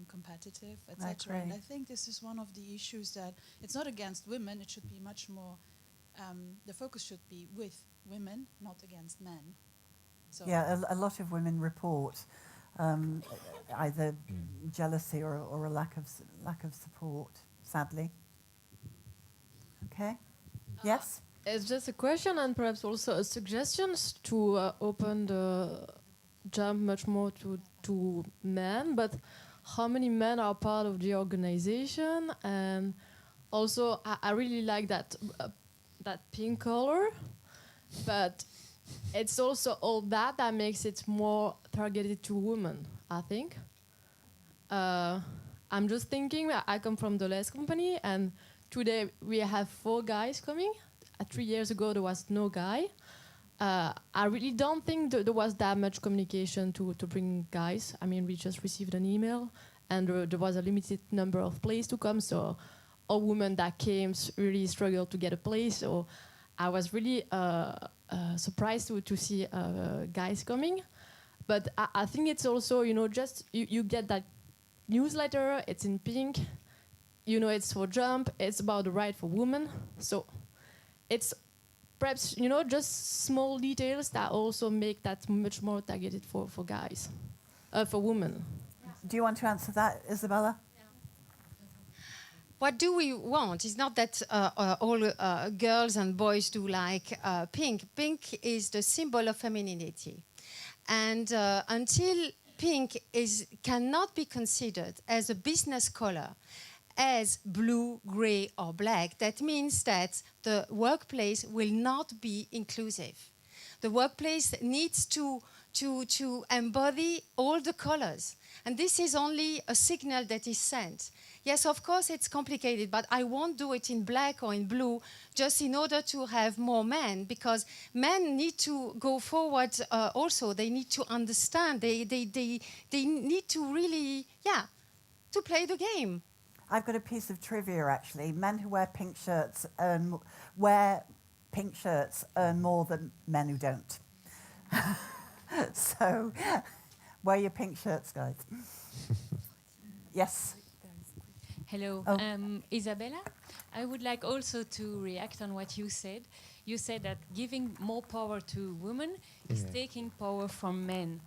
competitive, etc. And I think this is one of the issues that it's not against women. It should be much more. The focus should be with women, not against men. So yeah, a lot of women report either jealousy or a lack of support, sadly. Okay. Yes? It's just a question and perhaps also a suggestion to open the jump much more to men, but how many men are part of the organization? And also, I really like that pink color, but it's also all that makes it more targeted to women, I think. I'm just thinking, I come from the Deleuze company, and today we have 4 guys coming. 3 years ago, there was no guy. I really don't think there was that much communication to bring guys. I mean, we just received an email, and there was a limited number of places to come, so all women that came really struggled to get a place. So I was really surprised to see guys coming. But I think it's also, just you get that newsletter, it's in pink, it's for Jump, it's about the right for women. So it's perhaps, just small details that also make that much more targeted for guys, for women. Yeah. Do you want to answer that, Isabella? What do we want? It's not that all girls and boys do like pink. Pink is the symbol of femininity. And until pink cannot be considered as a business color, as blue, grey, or black, that means that the workplace will not be inclusive. The workplace needs to embody all the colors. And this is only a signal that is sent. Yes, of course, it's complicated, but I won't do it in black or in blue just in order to have more men, because men need to go forward also. They need to understand. They need to really, to play the game. I've got a piece of trivia, actually. Men who wear pink shirts earn more than men who don't. So, wear your pink shirts, guys. Yes. Hello, Oh. Isabella. I would like also to react on what you said. You said that giving more power to women is taking power from men.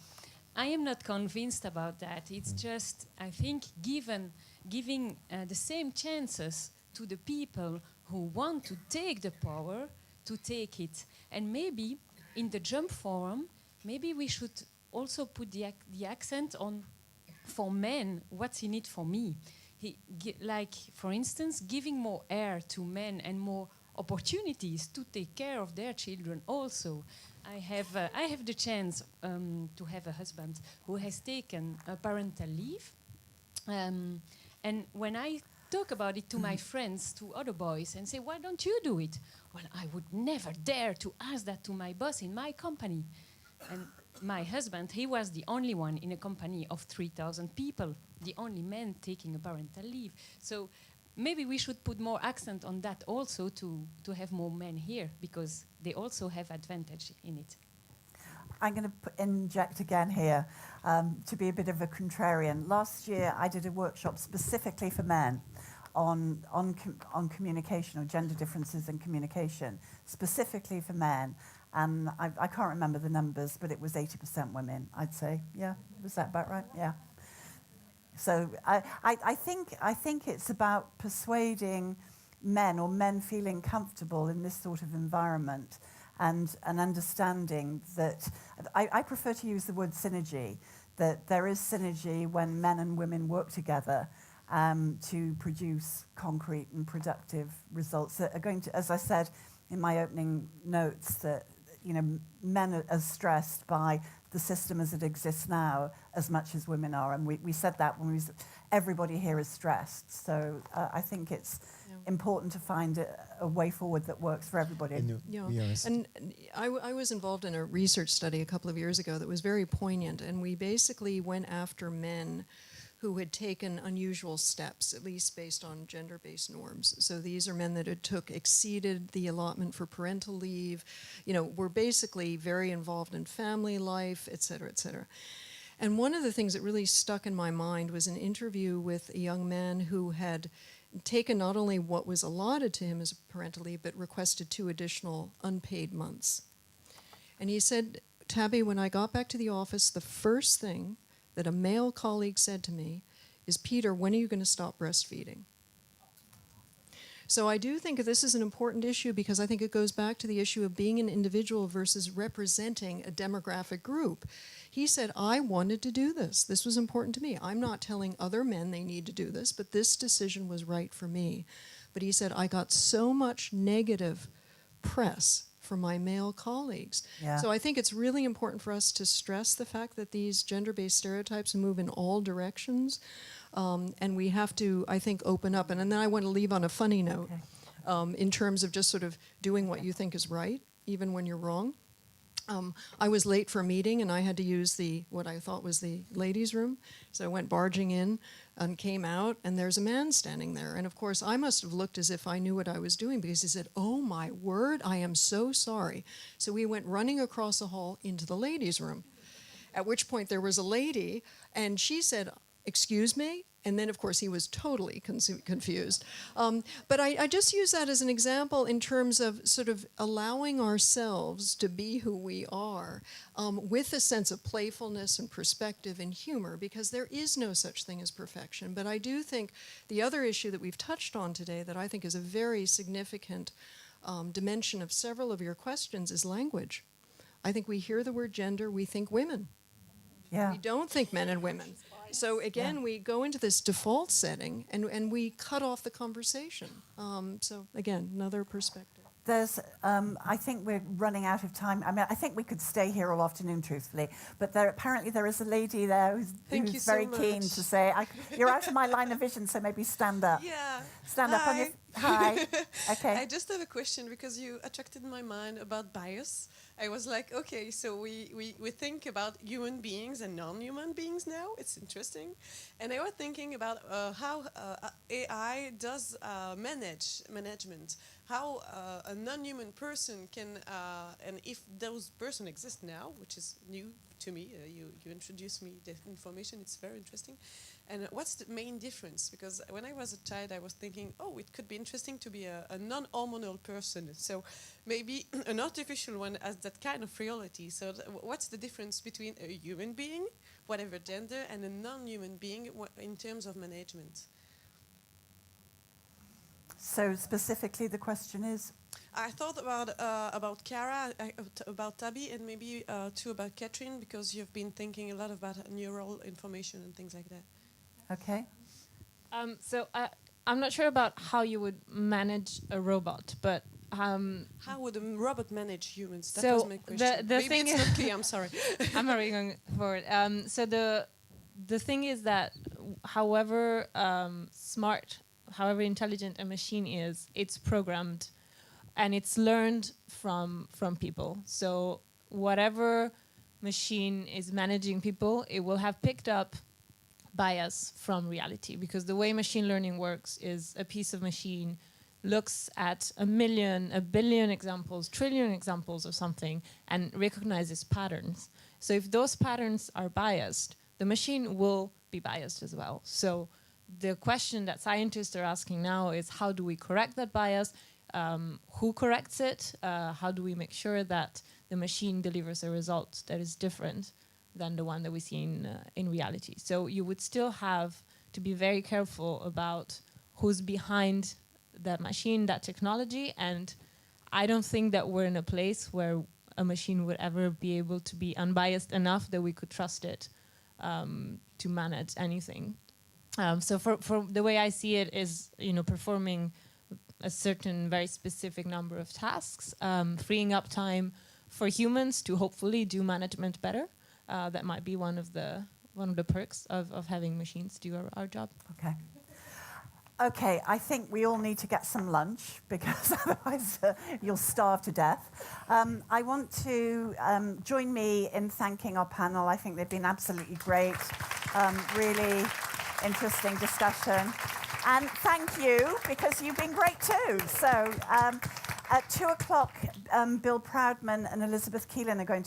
I am not convinced about that. It's just, I think, giving the same chances to the people who want to take the power, to take it. And maybe in the Jump Forum, maybe we should also put the accent on, for men, what's in it for me. Like, for instance, giving more air to men and more opportunities to take care of their children also. I have the chance to have a husband who has taken a parental leave. And when I talk about it to my friends, to other boys, and say, why don't you do it? Well, I would never dare to ask that to my boss in my company. And my husband, he was the only one in a company of 3,000 people, the only man taking a parental leave. So maybe we should put more accent on that also to have more men here, because they also have advantage in it. I'm going to inject again here to be a bit of a contrarian. Last year, I did a workshop specifically for men on communication, or gender differences in communication, specifically for men. And I can't remember the numbers, but it was 80% women, I'd say. Yeah, was that about right? Yeah. So I think it's about persuading men, or men feeling comfortable in this sort of environment, and understanding that, I prefer to use the word synergy, that there is synergy when men and women work together to produce concrete and productive results that are going to, as I said in my opening notes, that men are stressed by the system as it exists now as much as women are. And we said that when everybody here is stressed. So I think it's important to find a way forward that works for everybody. And I was involved in a research study a couple of years ago that was very poignant, and we basically went after men who had taken unusual steps, at least based on gender-based norms. So these are men that exceeded the allotment for parental leave, were basically very involved in family life, et cetera, et cetera. And one of the things that really stuck in my mind was an interview with a young man who had taken not only what was allotted to him as parental leave, but requested 2 additional unpaid months. And he said, Tabi, when I got back to the office, the first thing that a male colleague said to me is, Peter, when are you going to stop breastfeeding? So I do think this is an important issue, because I think it goes back to the issue of being an individual versus representing a demographic group. He said, I wanted to do this. This was important to me. I'm not telling other men they need to do this, but this decision was right for me. But he said, I got so much negative press from my male colleagues. Yeah. So I think it's really important for us to stress the fact that these gender-based stereotypes move in all directions, and we have to, I think, open up. And then I want to leave on a funny note, in terms of just sort of doing what you think is right, even when you're wrong. I was late for a meeting, and I had to use what I thought was the ladies' room. So I went barging in and came out, and there's a man standing there. And of course, I must have looked as if I knew what I was doing, because he said, oh my word, I am so sorry. So we went running across the hall into the ladies' room, at which point there was a lady, and she said, excuse me? And then, of course, he was totally confused. But I just use that as an example in terms of sort of allowing ourselves to be who we are, with a sense of playfulness and perspective and humor, because there is no such thing as perfection. But I do think the other issue that we've touched on today that I think is a very significant dimension of several of your questions is language. I think we hear the word gender, we think women. Yeah. We don't think men and women. So again, we go into this default setting, and we cut off the conversation. So again, another perspective. There's, I think we're running out of time. I mean, I think we could stay here all afternoon, truthfully. But apparently there is a lady there who's very keen to say, you're out of my line of vision, so maybe stand up. Yeah. Stand up on your... Hi. Okay. I just have a question, because you attracted my mind about bias. I was like, okay, so we think about human beings and non-human beings now. It's interesting. And I was thinking about how AI does management. How a non-human person can, and if those person exist now, which is new to me, you introduced me the information, it's very interesting. And what's the main difference? Because when I was a child, I was thinking, oh, it could be interesting to be a non-hormonal person. So maybe an artificial one has that kind of reality. So what's the difference between a human being, whatever gender, and a non-human being in terms of management? So specifically, the question is? I thought about Chiara, about Tabi, and maybe too about Katrien, because you've been thinking a lot about neural information and things like that. Okay. So I'm not sure about how you would manage a robot, but how would a robot manage humans? That so was my question. The maybe thing it's not clear. I'm sorry. I'm already going forward. So the thing is that, however smart, however intelligent a machine is, it's programmed. And it's learned from people. So whatever machine is managing people, it will have picked up bias from reality. Because the way machine learning works is a piece of machine looks at a million, a billion examples, trillion examples of something, and recognizes patterns. So if those patterns are biased, the machine will be biased as well. So the question that scientists are asking now is, how do we correct that bias? Who corrects it? How do we make sure that the machine delivers a result that is different than the one that we see in reality? So you would still have to be very careful about who's behind that machine, that technology, and I don't think that we're in a place where a machine would ever be able to be unbiased enough that we could trust it to manage anything. So for the way I see it is, performing a certain very specific number of tasks, freeing up time for humans to hopefully do management better. That might be one of the perks of having machines do our job. Okay. Okay, I think we all need to get some lunch because otherwise you'll starve to death. I want to join me in thanking our panel. I think they've been absolutely great. Really interesting discussion. And thank you, because you've been great too. So at 2:00, Bill Proudman and Elizabeth Keelan are going to